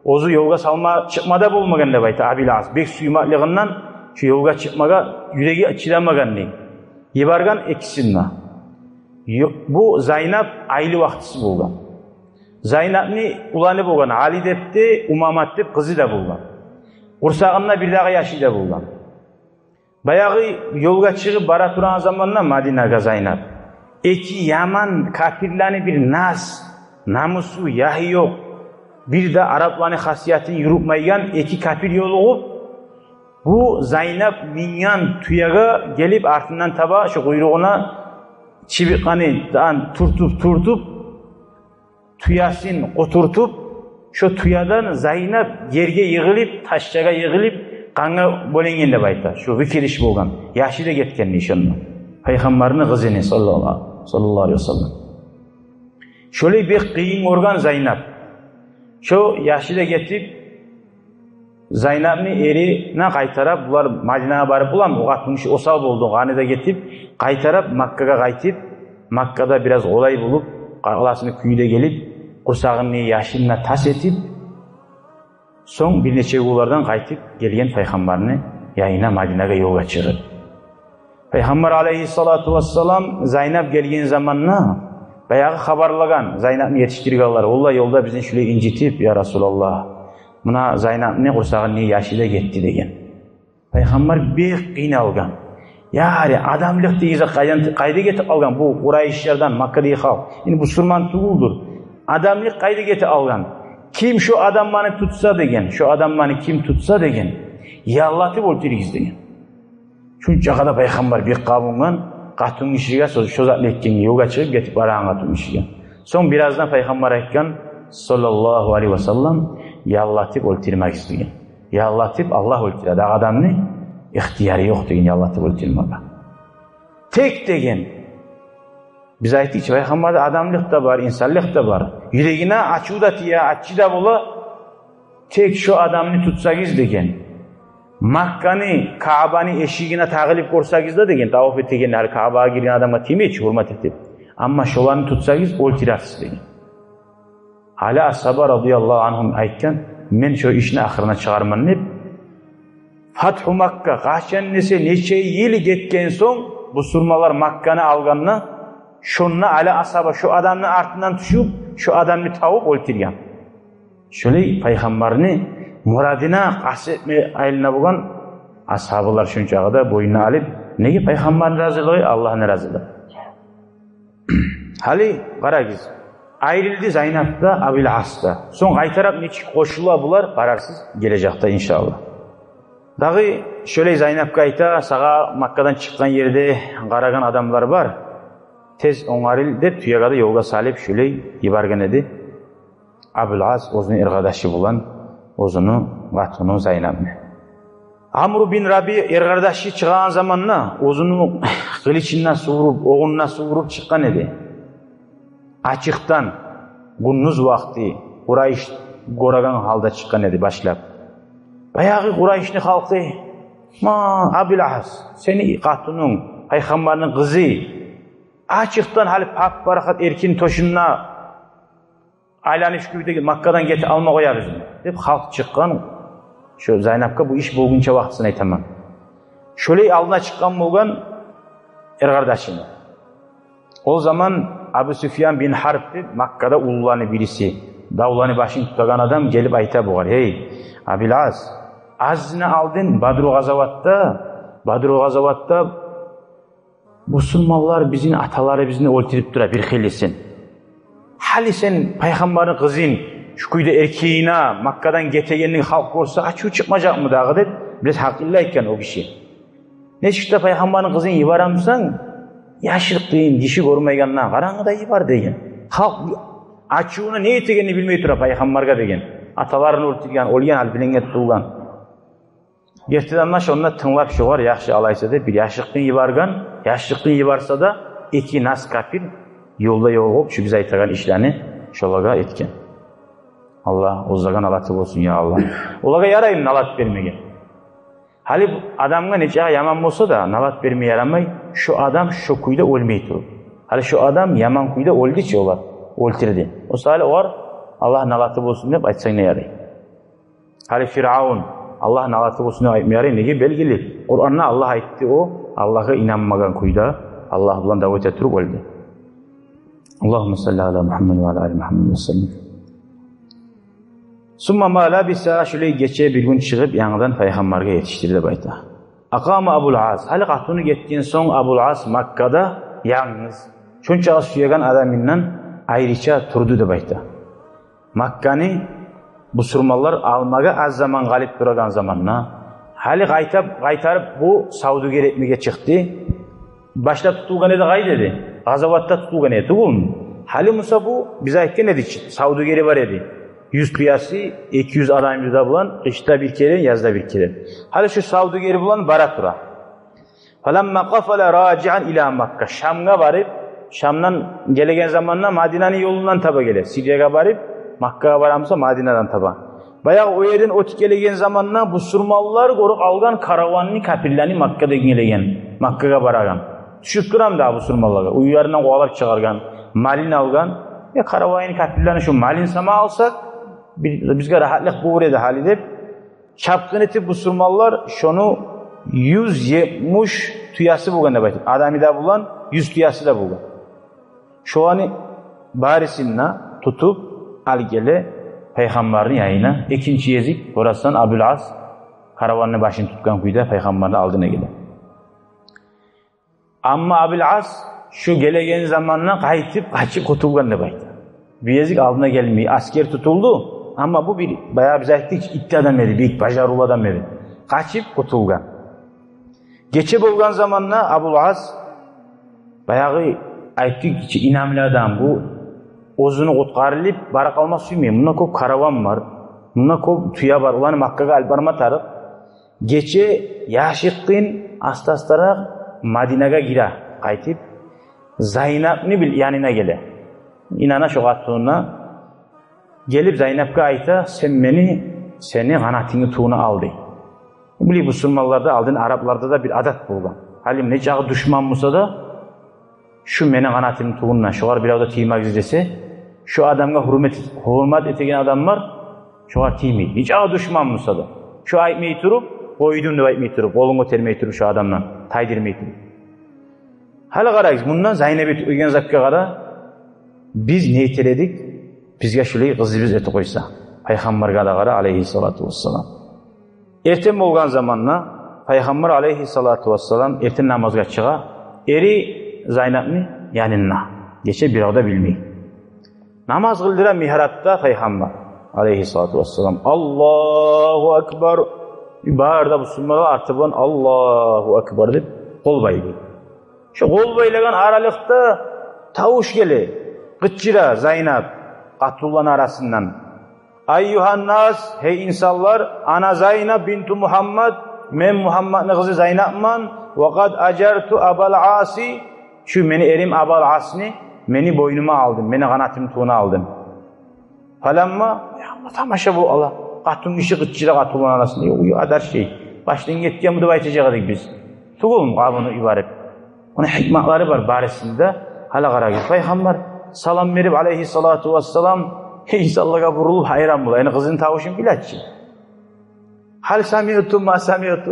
ozu yolga salma çıkmada bulmagan deb ayta Abil As. Bek suymaklığından şu yolga çıkmaga yüreği çidamagan ne? Yibargan ekisinna. Bu Zeynep aylı vaktısı bulgan. Zeynep'ni ulanı bulgan. Ali depti, Umamat dep kızı da bulgan. Kursağında bir daha yaşı da bulgan. Bayağı yolga çıkıp bara turan zamanla Madinaga Zeynep. Eki yaman kafirlani bir nas, namusu, yahi yok. Bir de Araplarni hasiyatini yürütmeyen iki kafir yolu olup, bu Zeynep minyan tuyaga gelip ardından taba şu kuyruğuna çivikanından turtup, tuyasin oturtup, şu tuyadan Zeynep yerge yığılıp, taşçaga yığılıp, kanı bolengen deb ayta. Şu zikir iş bolgan. Yaşı da ketken nişanlı. Peygamberini kızını sallallahu aleyhi ve sellem. Şöyle bir kıyın organ Zeynep. Şu yaşı da ketip Zeynep'ni erine kaytarıp bular Madina'ya barıp bulan o katmış osal oldu. Gani da ketip kaytarıp Makka'ga kaytip Makka'da biraz olay bulup qalasını küyüde gelip kursağını yaşınına tas etip son bir neçe ulardan kaytıp gelgen Peygamberini yayına Madinaga yolga çıkır. Peygamber aleyhissalatu vesselam Zeynep gelgen zamanna bayağı habarlagan Zeynep'ni yetiştirganlar. Ola yolda bizden şöyle incitip ya Resulallah buna Zeynep'ni kursağını yaşıyla gitti degen. Peygamber bir qiynalgan. Yani adamlık deyize kayda getip algan bu Kurayşlardan Makka'daki halk. Yani bu Sürman tuğuldur. Adamlık kayda getip algan. Kim şu adam beni tutsa degen, şu adam beni kim tutsa degen, yallatip oltirigiz degen. Şunca kadar Peygamber bir kabungan, katun işiga sözatlı etken, yoga çıkıp getip arağın katun işiga. Son birazdan Peygamber aytkan, sallallahu aleyhi ve sellem, yallatip oltirmek isteyen. Yallatip Allah oltiradi. Adamni ihtiyarı yok degen, yallatip oltirmaka. Tek degen, biz aytdik ki Peygamber'de adamlık da var, insanlık da var. Yüreğine açı da tiya, açı da bola, tek şu adamını tutsagiz degen. Makka'ni, Kaaba'ni eşiğine tağılip korsagiz da degen. Tavaf ettigen, Kaaba'ya giren adama timi hiç hurmat etip. Ama şolarını tutsagiz, oltirasiz degen. Hala ashaba radıyallahu anhum aytken, men şu işini ahırına çıkarman hep. Fathu Makka, kaçan neçe yıl getken son, bu surmalar Makka'nı alganına, şunla ala asaba şu adamın artından düşüp şu adamı tavuk oltirgan. Şöyle Peygamberini muradına kastetme ayılına bulan ashabılar şunçağı da boyuna alıp neye Peygamberin razılığı Allah'ın razılığı. Hali qaragiz Ayrıldı Zeynep da Abil As da. Son kaytarıp neçik koşula bular kararsız gelecekte inşallah. Dağı şöyle Zeynep kayta sağa Makka'dan çıkan yerde karagan adamlar var. Tez onaril de tuyagada yolga salip şöyle ibargan edi. Abil As ozunu ergadaşı bulan ozunu vatunu Zeynep'ni. Amr bin Rabi ergadaşı çıkan zamanla ozunu kılıçından suvurup, oğununa suvurup çıkan edi. Açıktan gündüz vakti Kurayş goragan halda çıkan edi başlap. Bayağı Kurayş'ni halkı Abil As seni katunun peygamberin kızı açıktan hali pak barakat erkin toşununa aylanış gibi Makka'dan getir alma koya bizim dep halk çıkan şu Zeynep'e bu iş bulgunca vaktisini aytamam. Şöyle aldına çıkan bulgan ergardaşını. O zaman Abu Süfyan bin Harp Makka'da ululanı birisi. Davlanı başını tutagan adam gelip ayta boğar. Hey Abil Az, azını aldın Badru Gazavatta Müslümanlar bizim ataları bizni öldürüp dura bir xilisin. Hali sen peygamberin kızın şu kuyda erkeğine Makka'dan getegenlik halk olsa açığı çıkmayacak mı dağı dedi. Biraz hakillayken o kişi. Ne çıktı peygamberin kızın yivaramsan yaşlık deyin, dişi görmeygenler karanı da yivar deyin. Halk açığını ne etegenini bilmeyi tura peygamberga degen. Atalarını öldürgen, olgen hal bilenget bulgan. Gerçekten naş onunla tınlap şu var, yaxşı alaysa da bir yaşlıkın yivargan, yaşlıkın yivarsa da iki nas kapir yolda yol olup şu bize aytagan işlerini şolaga etken. Allah uzagan alatı olsun ya Allah. Olaga yarayın alat vermegen. Hali adamga neçe yaman olsa da nalat vermeye yaramay, şu adam şu kuyda ölmeyi turur. Hali şu adam yaman kuyda öldü ki olar, öldürdü. O hali var, Allah nalatı olsun deyip aytsan ne yarayın. Hali Firavun, Allah nalatı olsun deyip aytmaya yarayın nege belgili. Kur'an'na Allah aytti o, Allah'a inanmagan kuyda, Allah ulan davet ettirip öldü. Allahümme salli ala Muhammed ve ala ali Muhammed ve sellem. Summa ma labisa şöyle geçe bir gün çıkıp yanıdan peygamberge yetiştirdi bayta. Akama Abul As. Hali katunu gittiğin son Abul As Makka'da yalnız. Şunca suyagan adamından ayrıca turdu da bayta. Makka'nı bu surmallar almaga az zaman galip duragan zamanla. Hali kaytarıp bu Saudiger etmeye çıktı. Başta tutulgan edi gay dedi. Gazavatta tutulgan edi. Hali Musa bu bize aytken edi. Saudigeri var edi. 100 kıyası 200 adamda bulan, kışta bir kere, yazda bir kere. Hali şu Saudigeri bulan Baratura. Falamma qafala raci'an ila Makka. Şam'a varıp, Şam'dan gelegen zamanla Madine'nin yolundan taba gelir. Sirya'ya varıp, Makka'ya varamsa Madine'den taba. Bayağı o yerden otik gelegen zamanla bu surmallar goruk algan karavanını kapirlerini Makka'da gelegen. Makka'ya varagan. Düşüp duram da bu surmallara. Uyarından kovalar çıkargan. Malin algan. Ya karavanını kapirlerini şu malin sama alsak, bizga rahatlık bu edi hali deb çapkın etip bu surmallar şunu 170 tuyası bulgan deb aytib. Adamı da bulan 100 tuyası da bulgan. Şu anı barisinna tutup al gele peygamberin yayına. İkinci Yezid orasından Abul As karavanını başını tutkan kuyda peygamberin aldığına gele. Ama Abul As şu gelegen zamanla kayıtıp kaçıp kurtulgan deb aytib. Bir Yezid aldığına gelmiyor. Asker tutuldu. Ama bu bir bayağı bize ayttık itti adam edi, büyük başarılı adam edi. Kaçıp kurtulgan. Geçip olgan zamanla Abul As bayağı ayttık ki inamlı adam bu ozunu kutkarılıp bara kalmaz suymuyor. Bunda çok karavan var. Bunda çok tuya var. Ulanı Makka'ya albarma tarık. Geçe yaşıkkın astaslara Madine'ye gira kaytıp Zeynep'ni bil yanına gele. İnana şu kattuğuna gelip Zeynep'e ayta sen beni seni kanatını tuğuna aldı. Bu Müslümanlarda aldın, Araplarda da bir adet bulgan. Halim ne cağı düşman olsa da şu meni kanatını tuğunla şu var bir avda tiymak izlese şu adamga hürmet etegen adam var şu var tiymeyi. Ne cağı düşman olsa da şu aytmeyi turup koydum da aytmeyi turup kolunu termeyi turup şu adamdan taydirmeyi turup. Hala qarayız bundan Zeynep'e uygen zakka qara biz ne iteledik? Bizga şulay qizimiz eti qo'ysa, payg'ambarga da qara alayhissalatu vassalam. Erten bo'lgan zamonda payg'ambar alayhissalatu vassalam erten namozga chiqa, eri Zeynep'ni yanına geçe bir avda bilmeyi. Namaz kıldıran mihrapta Peygamber aleyhissalatu vesselam Allahu Ekber bağırda Müslümanlar artıbın Allahu Ekber deyip kol baylaydı. Şu kol baylagan aralıkta tavuş geli Gıççıra Zaynab Katullan arasından Ayyuhannas hey insanlar ana Zaynab bintu Muhammed men Muhammed'in kızı Zaynab'man ve kad acertu Abal Asi şu meni erim Abal Asni meni boynuma aldım, meni kanatım tuğuna aldım. Falamma tamaşa bu Allah katun işi Gıççıra Katullan arasında yok adar şey başlayın yetkiye baytacaktık biz. Tuğulun kabını ibaret. Onun hikmetleri var barisinde hala karagir. Peygamber salam verip aleyhissalatu vesselam insanlığa vurulup hayran bula. Yani kızın tavuşun bilatçı. Hal samiyutu ma samiyutu.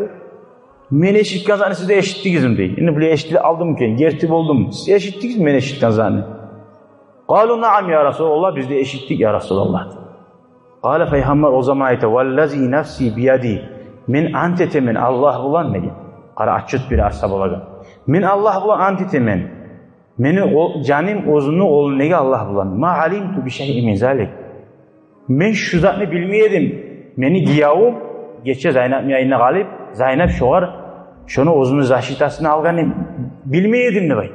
Men eşitken zannı siz de eşittiğizim değil. Yani böyle eşitliği aldım ki, gertip oldum. Siz eşittiğiz mi men eşitken zannı? Kalu naam ya Resulallah, biz de eşittik ya Resulallah. Kale Peygamber o zaman ayette vallazi nefsi biyadi min antete Allah bulan meni. Kara açıt bir asab olagan. Min Allah bulan antete meni canim ozunu ol nege Allah bulan. Ma alimtu bi şey'in min zalik. Men şu zatını bilmeyedim. Meni giyavum geçe Zaynab yayına galip. Zaynab şoğar şunu ozunu zaşitasını alganı bilmeyedim ne bay.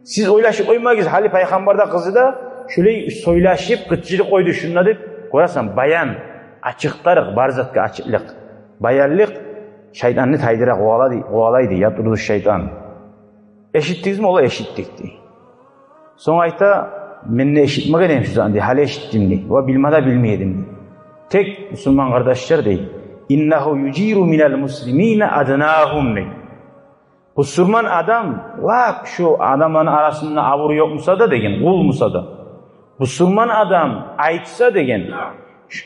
Siz oylaşıp oymagiz hali Peygamber'da kızı da şöyle soylaşıp gıtçılık koydu şununla deyip koyarsan bayan açıktarık barzatka açıklık. Bayarlık şeytanını taydıra kovalaydı yatırdı şeytan. Eşittiyiz mi? Ola eşittikti. Son ayta men ne eşitmek edeyim şu zaman diye. Hali eşittim diye. Ve bilmada bilmeyedim diye. Tek Müslüman kardeşler değil. İnnehu yuciru minel muslimine adnahum diye. Müslüman adam, lak şu adamların arasında avuru yok musa da degen, kul musa da. Müslüman adam aytsa degen,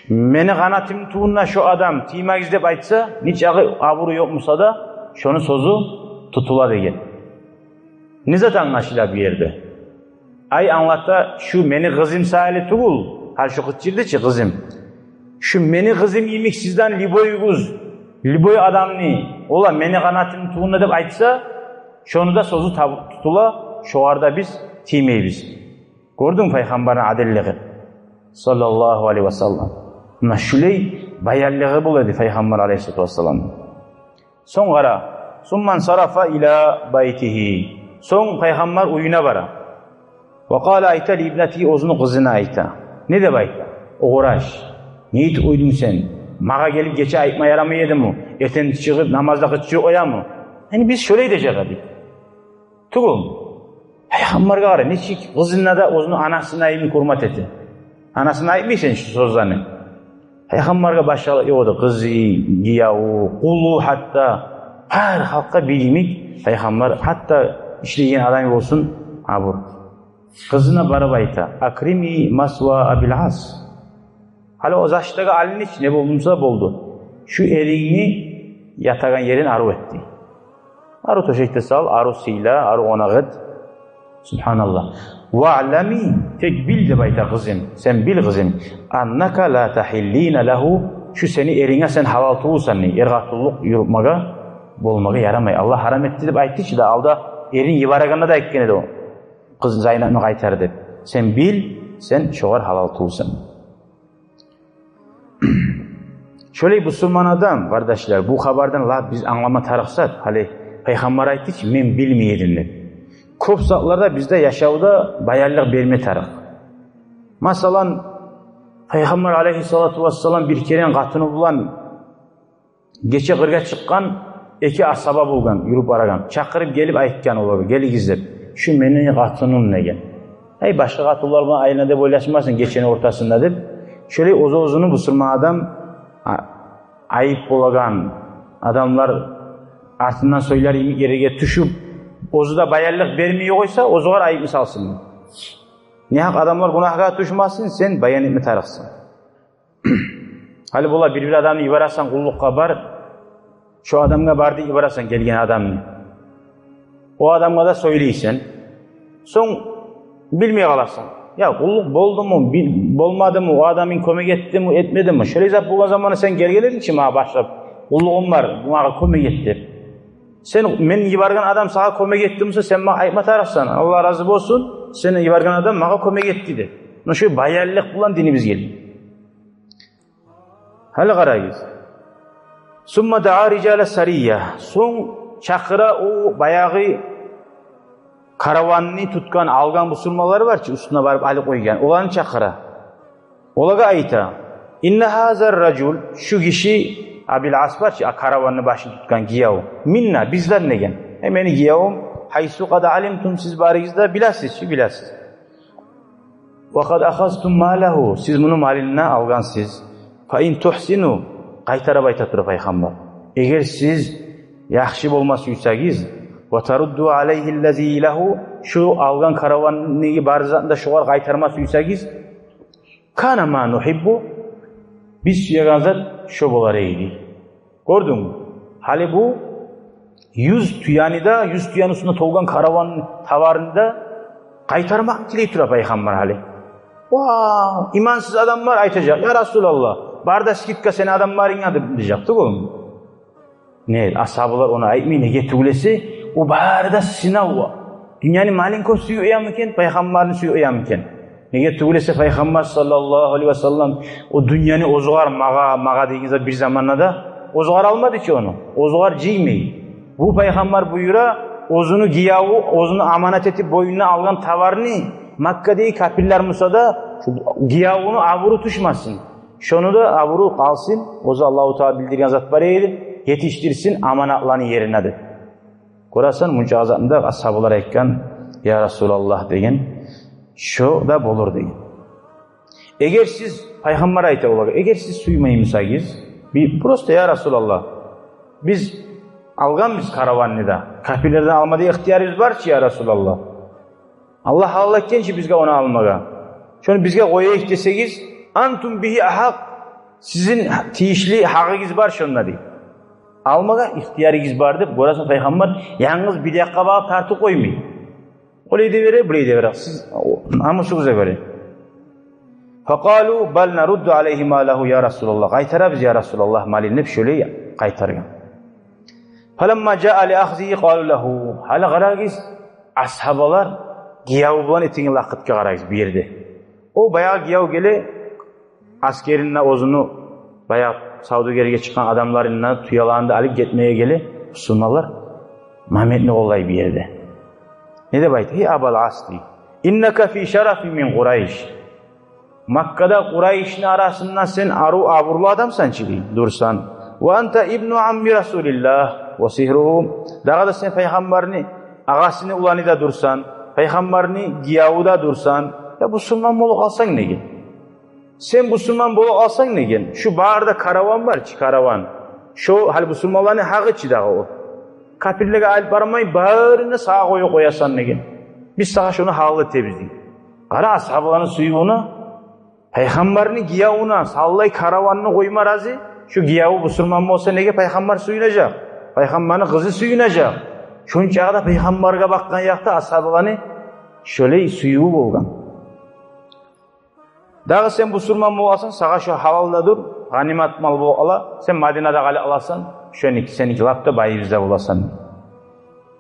meni kanatım tuğunla şu adam tima gizlep aytsa, niç avuru yok musa da, şunu sözü tutula degen. Ne zaten anlaşıla bir yerde? Ay anlatta şu meni kızım sahili tuğul, hal şu kıtçirdi ki kızım. Şu meni kızım yemek sizden liboy adamni, ola meni kanatım tuğunla dep aytsa, şunu da sözü tutula, şu arada biz timeyiz. Gördün Peygamber'in adilliği sallallahu aleyhi ve sellem. Buna şüley bayarlığı buladı Peygamber aleyhissalatu vesselam. Son gara, summan sarafa ila baytihi. Son Peygamber uyuna bara. Ve kâle ayta li ibneti ozunu kızına ayta. Ne de bayta? Uğraş. Neyit uydun sen? Mağa gelip geçe aytma yaramı yedi mi? Eten çıkıp namazda kıtçı oya mı? Yani biz şöyle edecek dedik. Tuğum. Peygamber gara neçik kızına da ozunu anasına ayımı kurmat etti. Anasına ayıp sen şu sözlerini. Peygamber'e başladı yoğdu kızı, giyavu, kulu hatta her halka bilimik Peygamber hatta işleyen adam olsun abur. Kızına barabayta akrimi masva abil as. Hala o zaştaki alın hiç ne buldumsa buldu. Şu elini yatagan yerin aru etti. Aru toşekte sal, aru sila, aru ona gıd. Subhanallah. Wa'lami tek bil de bayta kızım. Sen bil kızım. Annaka la tahillina lehu. Şu seni erine sen halal tuğusan ne? Ergatulluk yürüpmaga, bolmaga yaramay. Allah haram etti de aytti ki de alda erin yivaragana da ekkene de o. Kız Zaynab'ını kaytar de. Sen bil, sen şoğar halal tuğusan. Şöyle Müslüman adam kardeşler bu haberden la biz anlama tarıksat. Hali Peygamber aytti ki men bilmeyedim dedi. Köp zatlarda bizde yaşavda bayarlık verme tarık. Masalan Peygamber aleyhissalatu vesselam bir kere katını bulan geçe kırga çıkan iki asaba bulgan, yürüp aragan. Çakırıp gelip aytkan olur, geli gizlep. Şu menin katının ne gel? Hey başka katıllar bana ayına da boylaşmasın geçenin ortasında deyip. Şöyle uzun Müslüman adam ayıp bulagan adamlar ardından söyler yere düşüp ozuda bayarlık vermiyor oysa o zaman ayıp misalsın. Nihak adamlar günahga düşmasın sen bayan etme tarıksın. Hali bola bir adamı ibarassan kullukka bar şu adamga bardı ibarassan gelgen adamını. O adamga da söyleysen son bilmeye kalarsan. Ya kulluk boldu mu, bolmadı mı, o adamın kömek etti mi, etmedi mi? Şöyle izah bulgan zamanı sen gelgeledin ki bana başlayıp kulluğum var, bana kömek etti. Sen men yivargan adam sana kömek etti mi sen bana ayıpma tarafsan. Allah razı olsun. Seni yivargan adam bana kömek etti de. Şu bayarlık bulan dinimiz geldi. Hali qarayız. Summa da'a ricale sariyya. So'ng chaqira o bayağı karavanını tutkan, algan musulmonlar var ki üstüne barıp alıp koygan. Olarni chaqira. Olaga ayta. İnne hazar racul, şu kişi Abil As var ki karavanını başını tutkan giyav. Minna, bizler negen. Hemeni giyavum. Haysu kad alimtum, siz barigizde bilasiz, bilasiz. Ve kad akhaztum malahu, siz bunu maline algansız. Fa in tuhsinu, qaytarab aytadır Peygamber. Eğer siz yaxshi bolmasaysangiz, ve taruddu alayhillazi lahu, şu algan karavanını barzanda şuar qaytarmasaysangiz, kana ma nuhibbu, biz suyaganzat şu bolar eydi. Gördün mü? Hali bu 100 tuyanida, 100 tuyan üstünde tolgan karavan tavarında qaytarmak tileytura Peygamber hali. Vaa, imansız adamlar aytacak. Ya Resulallah, barda skitka seni adamların adı diyecekti oğlum. Ne? Ashabılar ona aytmayın. Nege tüglesi? O barda sınav var. Dünyanın malinko suyu uyamıken, Peygamber'in suyu uyamıken. Nege tüglesi Peygamber sallallahu aleyhi ve sellem o dünyanı ozuğar mağa deyince bir zamanla da ozuğar almadı ki onu. Ozuğar ciymeyi. Bu Peygamber buyura ozunu giyavu, ozunu amanet etip boynuna algan tavarını Makka'daki kafirler Musa'da giyavunu avuru tuşmasın. Şunu da avuru kalsın. Ozu Allah-u Teala bildirgen zat bareydi. Yetiştirsin amanatlarını yerinedir. Korasan mücazatında ashabılar ekkan ya Resulallah degen. Şu da bolur degen. Eğer siz Peygamber ayta olarak, eğer siz suymayımsagiz, bir prosto ya Resulallah, biz alganmız karavanını da, kafirlerden almada ihtiyarımız var ki ya Resulallah. Allah Allah etkençi bizge onu almaga. Şunu bizge koyayık desegiz, antum bihi ahak, sizin tiyişli hakkınız var şunla değil. Almaga ihtiyarınız vardır. Burası Peygamber yalnız bir dakika bağıp tartı koymayın. Orayı da vere, burayı da vere. Siz namusunuza göre. Fakalu bel neruddu aleyhi malahu ya Resulallah. Kaytara biz ya Resulallah malini şöyle kaytargan. Falamma ca'a li akhzihi qalu lahu. Hala qaragız ashabalar giyav bulan etini laqıtga qaragız bir yerde. O bayağı giyav gele askerinle ozunu bayağı Saudugeri'ye çıkan adamlarınla tuyalarında alıp gitmeye gele Müslümanlar Mehmet'le olay bir yerde. Ne de bayt? Hey Abal Asli. İnneke fi şerafi min Kureyş. Makka'da Kureyş'in arasından sen aburlu adamsan çili dursan. Ve ente ibnu ammi Resulillah ve sihruhum. Daha da sen Peygamberini ağasını ulanı da dursan, Peygamberini giyavu da dursan, ya Müslüman bolu alsan ne gel? Sen Müslüman bolu alsan ne gel? Şu bağırda karavan var ki karavan. Şu hal Müslümanların hağı ki daha o. Kafirlere alıp barmayı bağırını sağa koyasan ne gel? Biz sağa şunu halı temizleyin. Kara ashabların suyu onu, Peygamberini giyavuna sallay karavanını koyma razı. Şu giyavu Müslüman olsa nege Peygamber suyunacak? Peygamberin kızı suyunacak. Şunun çağda Peygamber'e bakkan yakta ashablarını şöyle suyu olgan. Daha sen Müslüman olasın, sağa şu halalda dur, ganimet mal bu ala, sen Madine'de gali alasan, sen iki lapta bayi bizde olasın.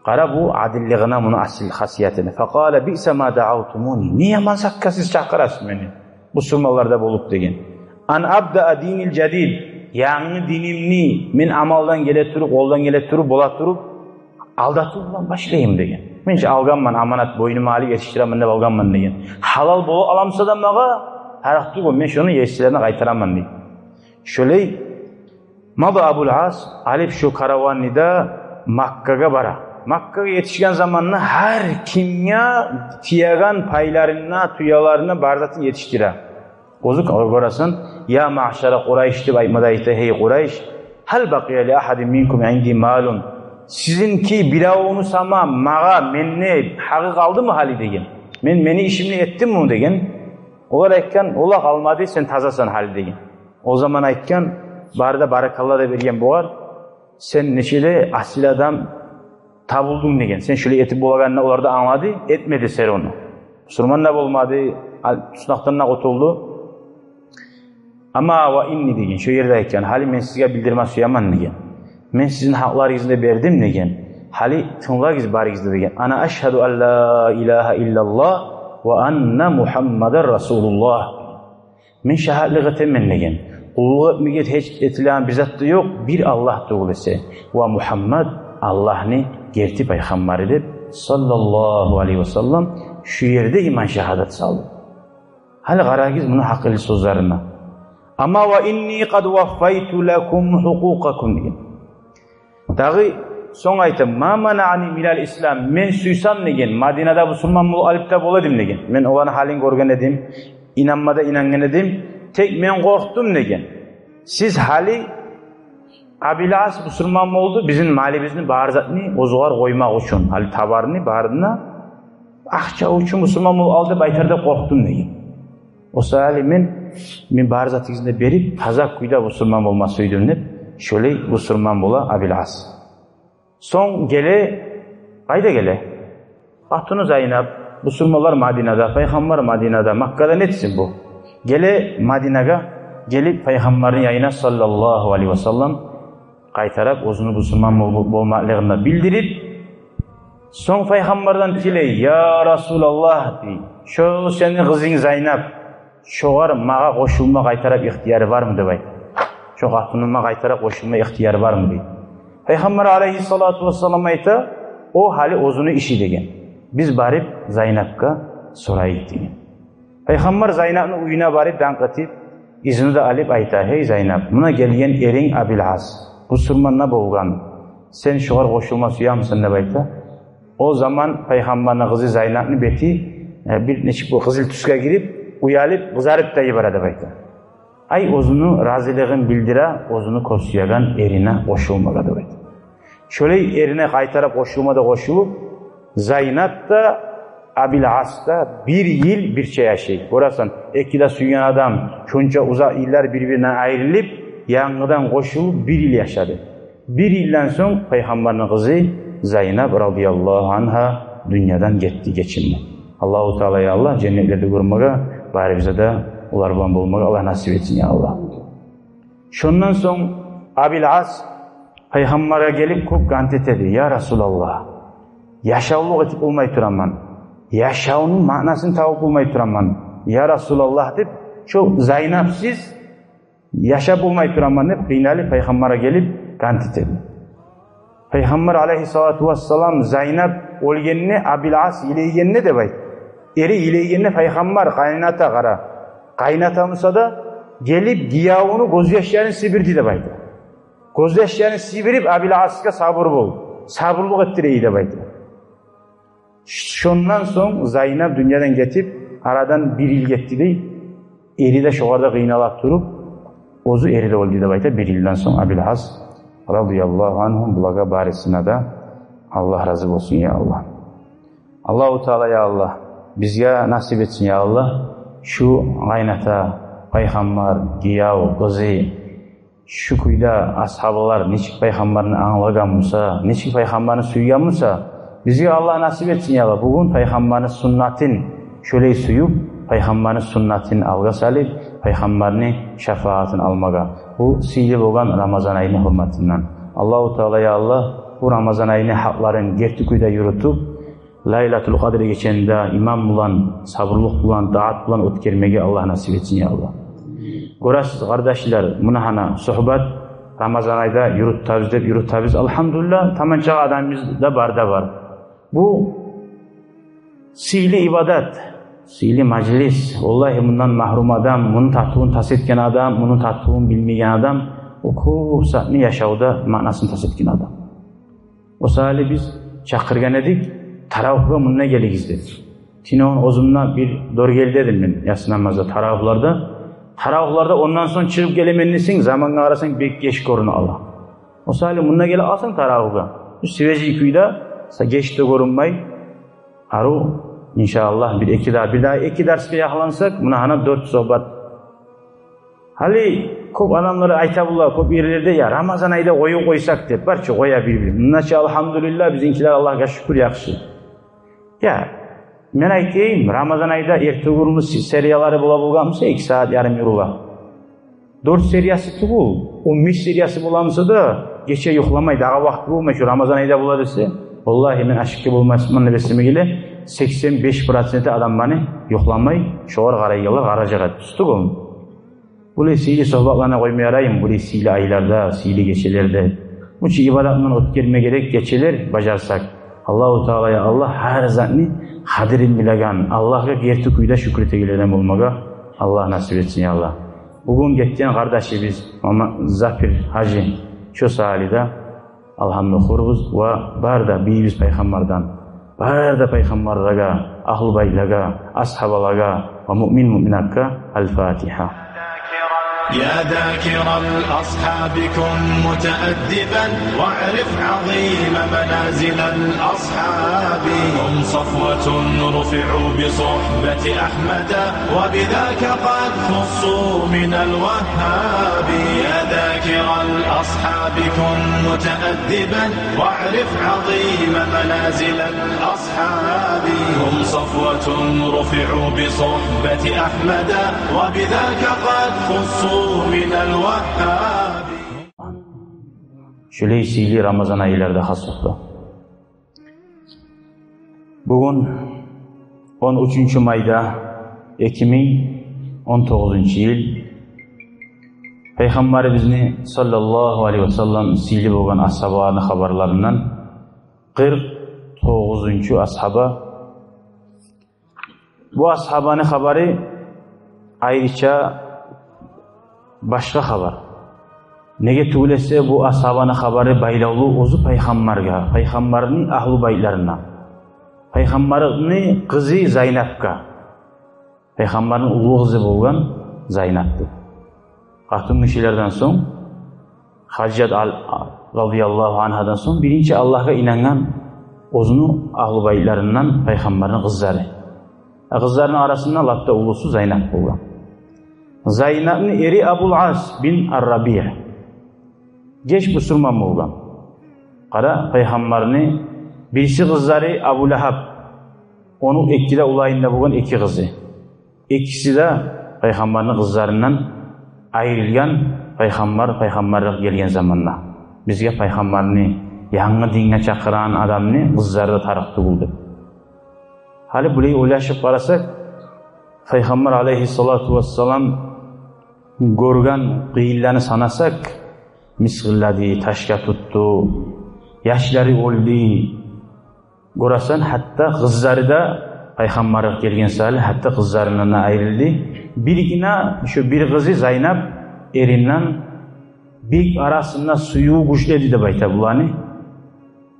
Kara bu adilliğine bunu asil hasiyetini. Fekale bi'se ma da'avtumuni. Niye mansakka siz çakırasın beni? Müslümanlarda bulup degen. An abda dinil cedid. Yani dinimni min amaldan gelettirip, oldan gelettirip, bolattirip, aldatırıp başlayayım degen. Menç alganman, amanat boynuma alik yetiştiremen de alganman degen. Halal bolu alamsa da mağa, haraktı bu, men şunu yeşillerine kaytaraman degen. Şöyle, Mada Abul As, alip şu karavanida Makka'ga bara. Makka'ya yetişken zamanla her kimya tiyagan paylarına, tuyalarına bardatını yetiştire. Ozuk orasın, ya ma'şara Kureyş dip aytmada ayta, hey Kureyş, hal baqiya li ahadin minkum indi malun. Sizinki biravunu sama, mağa, menne, hağı kaldı mı hali degen. Meni işimini ettim mi degen. Olar aytkan, ola kalmadı, sen tazasan hali degen. O zaman aytkan, barda barakallah da bergen boğar, sen neşeli asil adam tabuldun degen. Sen şöyle etip bolaganına olar da anladı, etmedi ser onu. Müslüman ne olmadı, sunaktanına kutuldu. Ama ve inni degen, şu yerdeyken, hali men sizge bildirme suyaman degen. Men sizin haklarınızda berdim degen. Hali tınlarınız barınızda degen. Ana eşhedü en la ilahe illallah ve anna Muhammeden Resulullah. Men şahadlık etemmen degen. Kulluk etmege hiç etilen bir zat da yok. Bir Allah doğulusu. Ve Muhammed Allah'ni gerti peygamber edip sallallahu aleyhi ve sellem şu yerde iman şehadet saldı. Hal garagiz bunu haklı sözlerine. Ama ve inni kad vaffaytu lekum hukukakum degen. Dağı son aytım ma mana'ani minal İslam men suysam degen Madinada Müslüman bol alıp da boladım degen. Men oğlanın halini görgen edim. İnanmada inangan edim. Tek men korktum degen. Siz hali Abilas Müslüman oldu bizim malibizini barzatni ozugar koymak üçün hali tabarını bardına akça üçün Müslüman aldı baytarda korktum degen. O hali men barzatizinde berip taza kuyda Müslüman olması öydüm şöyle Müslüman bola Abilas. Son gele ayda gele. Hatunu Zeynep Müslümanlar Madina'da, Peygamber Madina'da, Makka'da netsin bu. Gele Madina'ga gelip Peygamberin yayına sallallahu aleyhi ve sellem kaytarak özünü Müslüman olmalığını bildirip son Peygamberden tiley ya Resulallah dey. Şu senin kızın Zeynep şoğar mağa koşulma kaytarak ihtiyarı var mı dey. Şu hatunuma kaytarak koşulma ihtiyarı var mı dey. Peygamber aleyhissalatu vesselam ayta o hali özünü işi degen. Biz barip Zeynep'e sorayık degen. Peygamber Zeynep'in uyuna barip dankatip izni de alıp ayta hey Zeynep buna gelgen erin Abilas Müslümanına boğgan sen şoğar koşulma suya mısın ne ayta? O zaman Peygamber'in kızı Zeynep'in beti bir neçik bu kızıl tüske girip uyalıp kızarıp da ibarada ayta. Ay özünü razılığın bildire özünü kosuyagan erine koşulmaga da ayta. Şöyle erine kaytara koşulmada koşulup Zeynep de Abilas da bir yıl bir şey yaşayıp. Orasan ekide suyun adam şunca uzak iller birbirinden ayrılıp yanıdan koşulup bir yıl yaşadı. Bir yıldan sonra Peygamberin kızı Zeynep radıyallahu anha dünyadan gitti geçimdi. Allahu Teala'ya Allah cennetlerde görmeye bari bize de ulardan bulmaya Allah nasip etsin ya Allah. Şundan sonra Abilas Peygamber'e gelip çok gantet dedi. Ya Resulallah yaşavlık etip olmay turamman. Yaşavının manasını tavuk olmay turamman. Ya Resulallah deyip şu Zeynep'siz yaşap olmay turamman deyip kıynalı Peygamber'e gelip gantet dedi. Peygamber aleyhissalatu vesselam Zeynep olgenini Abilas ileygenini de bayt. Eri ileygenini Peygamber kaynata kara. Kaynatamısa da gelip giyavunu gözyaşlarını sibirdi de bayt. Gözyaşlarını sibirip Abilas'a sabır bol. Sabırlık ettireyi de bayt. Şundan sonra Zeynep dünyadan getip aradan bir yıl gitti dey. Eri de şoğarda kıynalak durup ozu eri de oldu da bayt. Bir yıldan sonra Abilas radıyallahu anhum bulaga barisine de Allah razı olsun ya Allah. Allahu Teala ya Allah bizge nasip etsin ya Allah. Şu kaynata, Peygamber, giyav, kızı, şu kuyda ashablar neçik Peygamberini anlagan musa, neçik Peygamberini suygan musa, bizge Allah nasip etsin ya Allah. Bugün Peygamberini sünnatin şöyle suyup, Peygamberini sünnatin alga salip, Peygamberini şefaatini almaga. Bu sihli olan Ramazan ayının hürmetinden. Allahu Teala ya Allah bu Ramazan ayını hakların gerti kuyda yürütüp, Laylatul Kadir'e geçende imam bulan, sabırlık bulan, daat bulan ötkermege Allah nasip etsin ya Allah. Görəsiz kardeşler, mınahana sohbet Ramazan ayda yürüt dep yürüt. Elhamdülillah tamanca adamımız da var. Bu sihli ibadet, sihli meclis. Vallahi bundan mahrum adam, bunun tatlıını tas etken adam, bunun tatlılığını bilmeyen adam, o kursatını yaşavda manasını tas etken adam. O sahili biz çakırgan edik. Taravıhga munna geligizdi. Tinon ozumna bir dor geldi dedim ben yatsı namazda taravıhlarda ondan sonra çıkıp gelemenlisin zamanla arasan bek geç korunu Allah. O sahili munna gele alsan taravıhga. Şu Siveci kuyda geç de korunmay. Aru inşallah bir daha iki dersle yakalansak munahana 4 sohbet. Hali çok adamları aytabullah çok yerlerde ya Ramazan ayda oyun koysak dep barça koya birbirine. Bunlarca elhamdülillah bizinkiler Allah'a şükür yakışı. Ya men aytayım Ramazan ayda ertugurumuz seriyaları bulabilganmısa 2 saat yarım yurula. 4 seriyası tugul, 15 seriyası bulamsa da geçe yoklamayı daha vakti bulma şu Ramazan ayda bula dese. Vallahi men aşıkı bulmasından nebesime gele 85% adamlarni yo'qlamay sho'g'ir qarayganlar garajaga tushdi ku. Bu siyli sohbatlarına koymaya arayın, bu siyli aylarda, siyli geçelerde. Bu ibadatından ötkerme gerek geçeler bacarsak. Allah-u Teala'ya Allah her zanni hadirin bilegan, Allah'a gerti kuyda şükretegilerden olmaga Allah nasip etsin ya Allah. Bugün geçen kardeşimiz Zafir Hacı şu salide alhamdülillah kurubuz ve barda biz peygamberden, barda peygamberlere, ahl-ı baylaga, ashabalaga ve müminakka el-Fatiha. يا ذاكر الأصحاب كن متأدبا واعرف عظيم منازل الأصحاب هم صفوة رفعوا بصحبة أحمد وبذاك قد خصوا من الوهاب يا ذاكر الأصحاب كن متأدبا واعرف عظيم منازل الأصحاب هم صفوة رفعوا بصحبة أحمد وبذاك قد خصوا من الوهاب. Şöyle siyli Ramazan aylarında hasıfta. Bugün 13. mayda 2019 yıl Peygamberimizni sallallahu aleyhi ve sellem siyli bo'lgan ashabani haberlarinden 49. ashaba. Bu ashabani haberi ayrıca başka haber. Nege tuğlese bu ashabani haberi baylavlu ozu peygamberga, peygamberin ahlu baylarına, peygamberin kızı Zeynep'ga, peygamberin ulu kızı bo'lgan Zeynep'ti. Hatun müşilerden son, Hacjat radıyallahu anhadan son birinci Allah'a inanan ozunu ahlu baylarından peygamberin kızları. Kızların arasında lapta ulusu Zeynep bo'lgan. Zeynep'nin eri Abul As bin Ar-Rabi'a. Geç Müslüman bo'lgan. Qara peygamberni birisi kızları Abu Lahab. Onun ikkide ulayında bo'lgan iki kızı. İkisi de peygamberin kızlarından ayrılgan peygamberlik gelgen zamanla. Bizge peygamberini yangi dinge chaqiran adamni kızları tarixda buldu. Hali burayı o'ylashib qarasak, Peygamber aleyhissalatu vesselam görgen qiyinlarni sanasak, misg'illadi, tashga tuttu, yoshlari o'ldi. Ko'rasan, hatta qizlari da payg'ambarga kelgan sari hatta qizlaridan ayrildi. Birgina shu bir qizi Zaynab erinden bir arasında suyu güçledi deb aytadi bularni.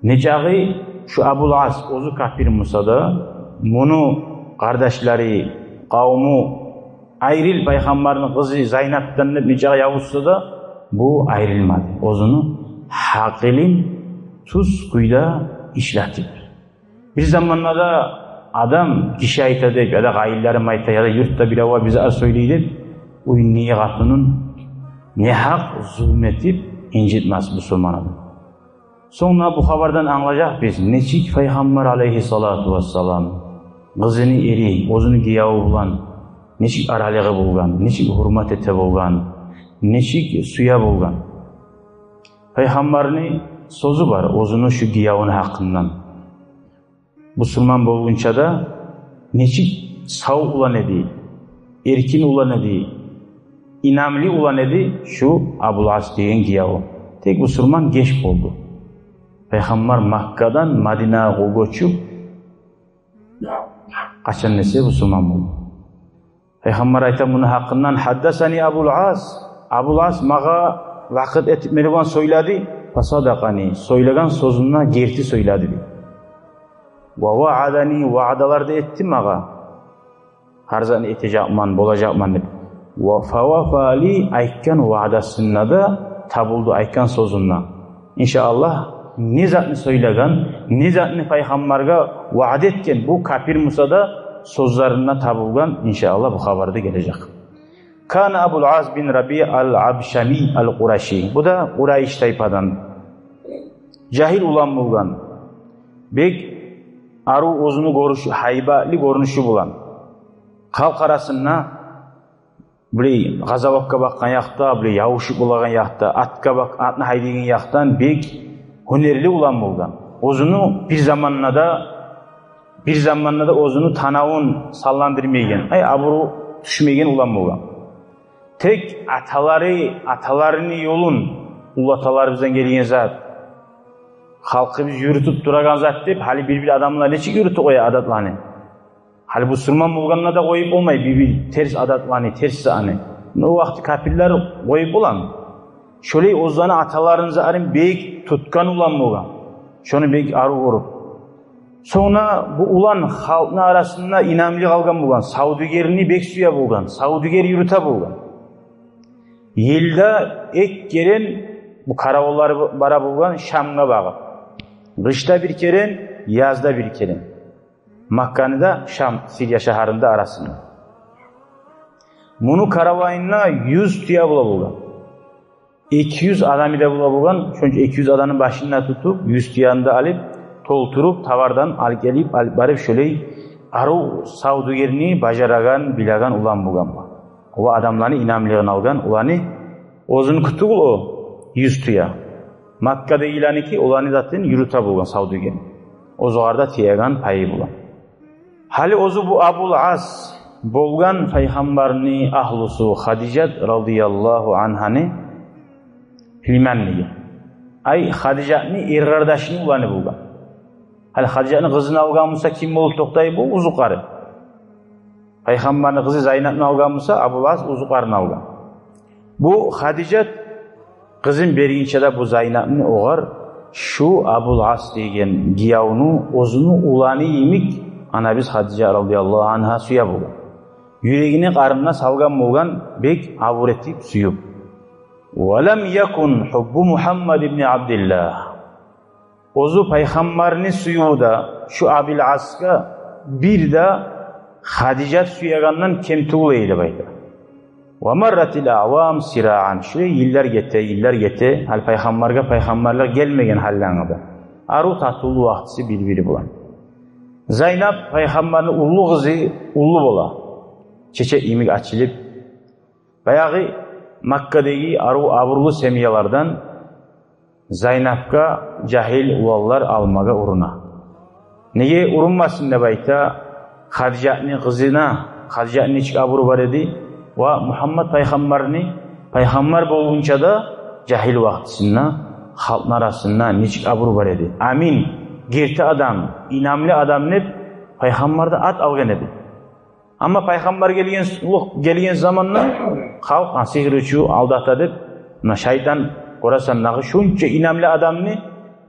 Necag'i şu Abul As o'zi kafir Musa'da, bunu kardeşleri, kavmu ayrıl peygamberin kızı Zeynep'ten necag'i yavuzsa da bu ayrılmadı. O'zini haqilin tuz kuyda ishlatib. Bir zamanlarda adam kişi aytadi, ya da gayillerim aytadi, ya da yurtta bir ava bize söyleydi. O niye katının ne hak zulmetip incitmez Müslümanı. Sonra bu haberden anlayacak biz. Neçik Peygamber aleyhissalatu vesselam kızını eri, o'zini giyavi bulan, neçik aralığı bulgan, neçik hurmat ete bulgan, neçik suya bulgan. Peygamberini sözü var, o'zini şu giyavini hakkından. Müslüman bo'lguncha da neçik sağ ulan edi, erkin ulan edi, inamli ulan edi şu Abul As degan giyavi. Tek Müslüman geç oldu. Peygamber Makka'dan Madina'ya göçüp kaçan nesi Müslüman oldu. Peygamber ayta bunun hakkından haddasani Abul As. Abul As mağa vakit etmeli olan söyledi. Fasadakani. Söyleyen sözüne gerti söyledi. Ve vaadani vaadalarda etti mağa. Her zaman etecekman, bolacakman dedi. Ve fevafali aykan vaadasında da tabuldu aykan sözüne. İnşallah ne zatını söyleyen, ne zatını peygamberge vaad etken bu kafir Musa'da sözlerine tabulgan inşallah bu haberde gelecek. Kana Abul Az bin Rabi al-Abshami al-Qurashi. Bu da Quraysh tayfadan. Cahil ulan bulgan. Bek aru o'zini ko'rishi, haybali ko'rinishi bulan. Xalq arasında bir g'azavotga bakkan yoqda, bir yavushib bo'lgan yoqda, atni haydagan yoqdan bek hunerli ulan bo'lgan. O'zini bir zamanlarda bir zamanlarda özünü tanavun sallandırmaygen, aburu düşmeygen ulan bolan. Tek atalarını yolun ulatalar bizden gelgen zat. Halkı biz yürütüp duragan zat deyip, hali bir adamlar neçik yürütü koya adatlarını. Hali bu sırman bulganına da koyup olmay, bir ters adatlarını, ters zani. O vakti kapiller koyup olan. Şöyle ozanı atalarınızı arın beyik tutkan ulan bolan. Şunu beyik arı korup. Sonra bu ulan halkın arasında inamlı kalgan bolan. Saudigerini bek suya bolan. Saudiger yürüte bolan. Yılda ek gelen bu karavollar bara bolan Şam'a bağlı. Kışta bir keren, yazda bir keren. Makka'nı da Şam, Siriya şaharında arasında. Bunu karavayınla 100 tüya bula. 200 adamı da bula. Çünkü 200 adamın başına tutup 100 tüyanı da alıp tolturup tavardan alıp gelip barıp şöyle arı Saudigerini bacaragan, bilagan ulan bulan. O adamlarını inamlığını algan, ulanı ozun kutuğul o 100 tüya. Makka'da ilanı ki olanı zaten yürüte bulgan Saudigerini. O zuharda tiyagan payı bulan. Hali ozu bu Abul As bolgan peygamberini ahlusu Hadicat radıyallahu anhani filmenliği. Ay Hadicat'ni irgardaşını ulanı bulgan. Hali Hadicat'ni kızını algan olsa kim olup toktayı bu? Uzukarı. Peygamberini kızı Zeynep'ni algan olsa Abul As uzukarını algan. Bu Hadicat kızın berince de bu Zeynep'ni oğar şu Abul As degen giyavunu ozunu ulanı yemik ana biz Hadice radıyallahu anha suya bulgan. Yüreğini karnına salgan bulgan bek avur etip suyup. وَلَمْ يَكُنْ حُبُّ Muhammed ibn Abdillah. Ozu peygamberini suyu da şu Abil As'ka bir de Hadicat suyagandan kemtuğul eyle bayda. وَمَرَّتِ الْاَعْوَامِ سِرَاعًا. Şöyle yıllar gete, hal peygamberler gelmegen hallanıda. Aru tatulu vaktisi birbiri bulan. Zeynep peygamberin ulu kızı ulu bola. Çeçe imik açılıp bayağı Makka'daki aburlu semiyalardan Zeynep'ka cahil ulallar almaga uruna. Neye urunmasın da bayta Hadicat'nin kızına Hadicat'nin içik aburu var edi ve Muhammed peygamber bolunca da cahil vaktisinde halkın arasında niçik aburu var edi. Amin. Girti adam, inamlı adam ne? Peygamberde at algan edi. Ama peygamber gelgen zamanla halk sihirçi aldata deb, şeytan korasan nağı şunca inamlı adam ne?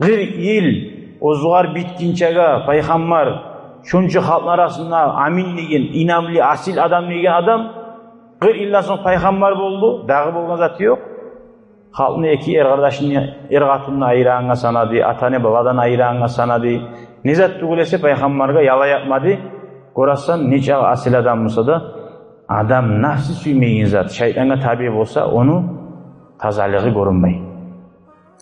40 yıl ozuğar bitkinçega peygamber şunca halkın arasında amin degen, inamlı, asil adam degen adam 40 yıldan sonra peygamber boldu, dağı bolgan zatı yok. Halkın iki ergatunna ayırağına sanadı, atanı babadan ayırağına sanadı. Nizat tuğulese peygamberge yala yapmadı. Korasan nice asil adam olsa da adam nafsi suymeyin zat, şeytana tabi olsa onu tazalığı görünmeyin.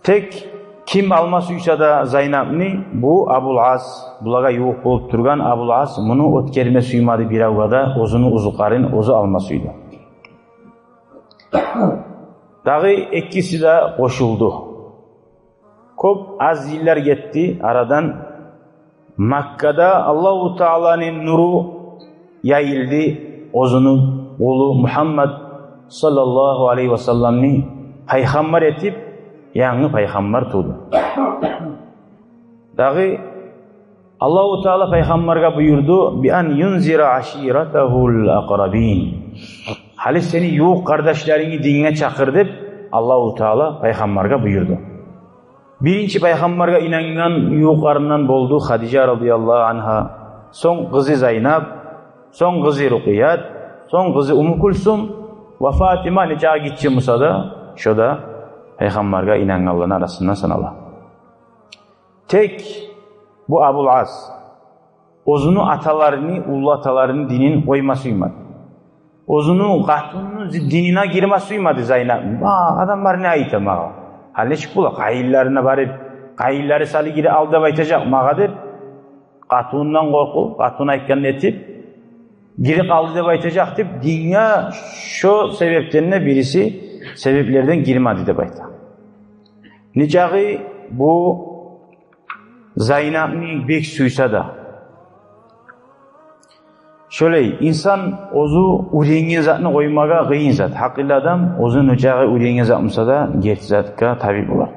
Tek kim alma suysa da Zeynep'ni bu Abul As, bulaga yoğuk bolup durgan Abul As bunu ot kerime suymadı bir avgada, ozunu uzukarın ozu alma suydu. Dağı ikisi de koşuldu. Çok az yıllar gitti aradan. Makka'da Allah-u Teala'nın nuru yayıldı. Ozunu oğlu Muhammed sallallahu aleyhi ve sellem'ni peygamber etip yani peygamber tuğdu. Dağı Allah-u Teala peygamberge buyurdu bi an yunzira aşiretehul akrabin. Hali seni yoğuk kardeşlerini dine çakır deyip Allah-u Teala peygamberge buyurdu. Birinci peygamberge inangan yoğuklarından boldu Hadice radıyallahu anha. Son kızı Zeynep, son kızı Rukiyat, son kızı Umm Kulsum ve Fatima nice gitçi Musa da şurada peygamberge inanganların arasından sanala. Tek bu Abul As ozunu atalarını, ulu atalarını dinin koymasıymadı. Ozunu katunun dinine girmasıymadı Zeynep. Adamlar ne ait ama? Halle çık bula, kayillerine barıp, kayilleri salı giri aldı baytacak mağadır. Katundan korku, katun aytken etip, giri kaldı da baytacak deyip, dünya şu sebeplerine birisi sebeplerden girmedi de bayta. Nicağı bu Zeynep'ni bek suysa da, Şöyle insan o'zi o'rgangan zatni qo'ymaga qiyin zat. Haqiqiy odam o'zini o'chaga o'rgangan zat bo'lsa-da, gerchi zatga tabiiy bo'lar.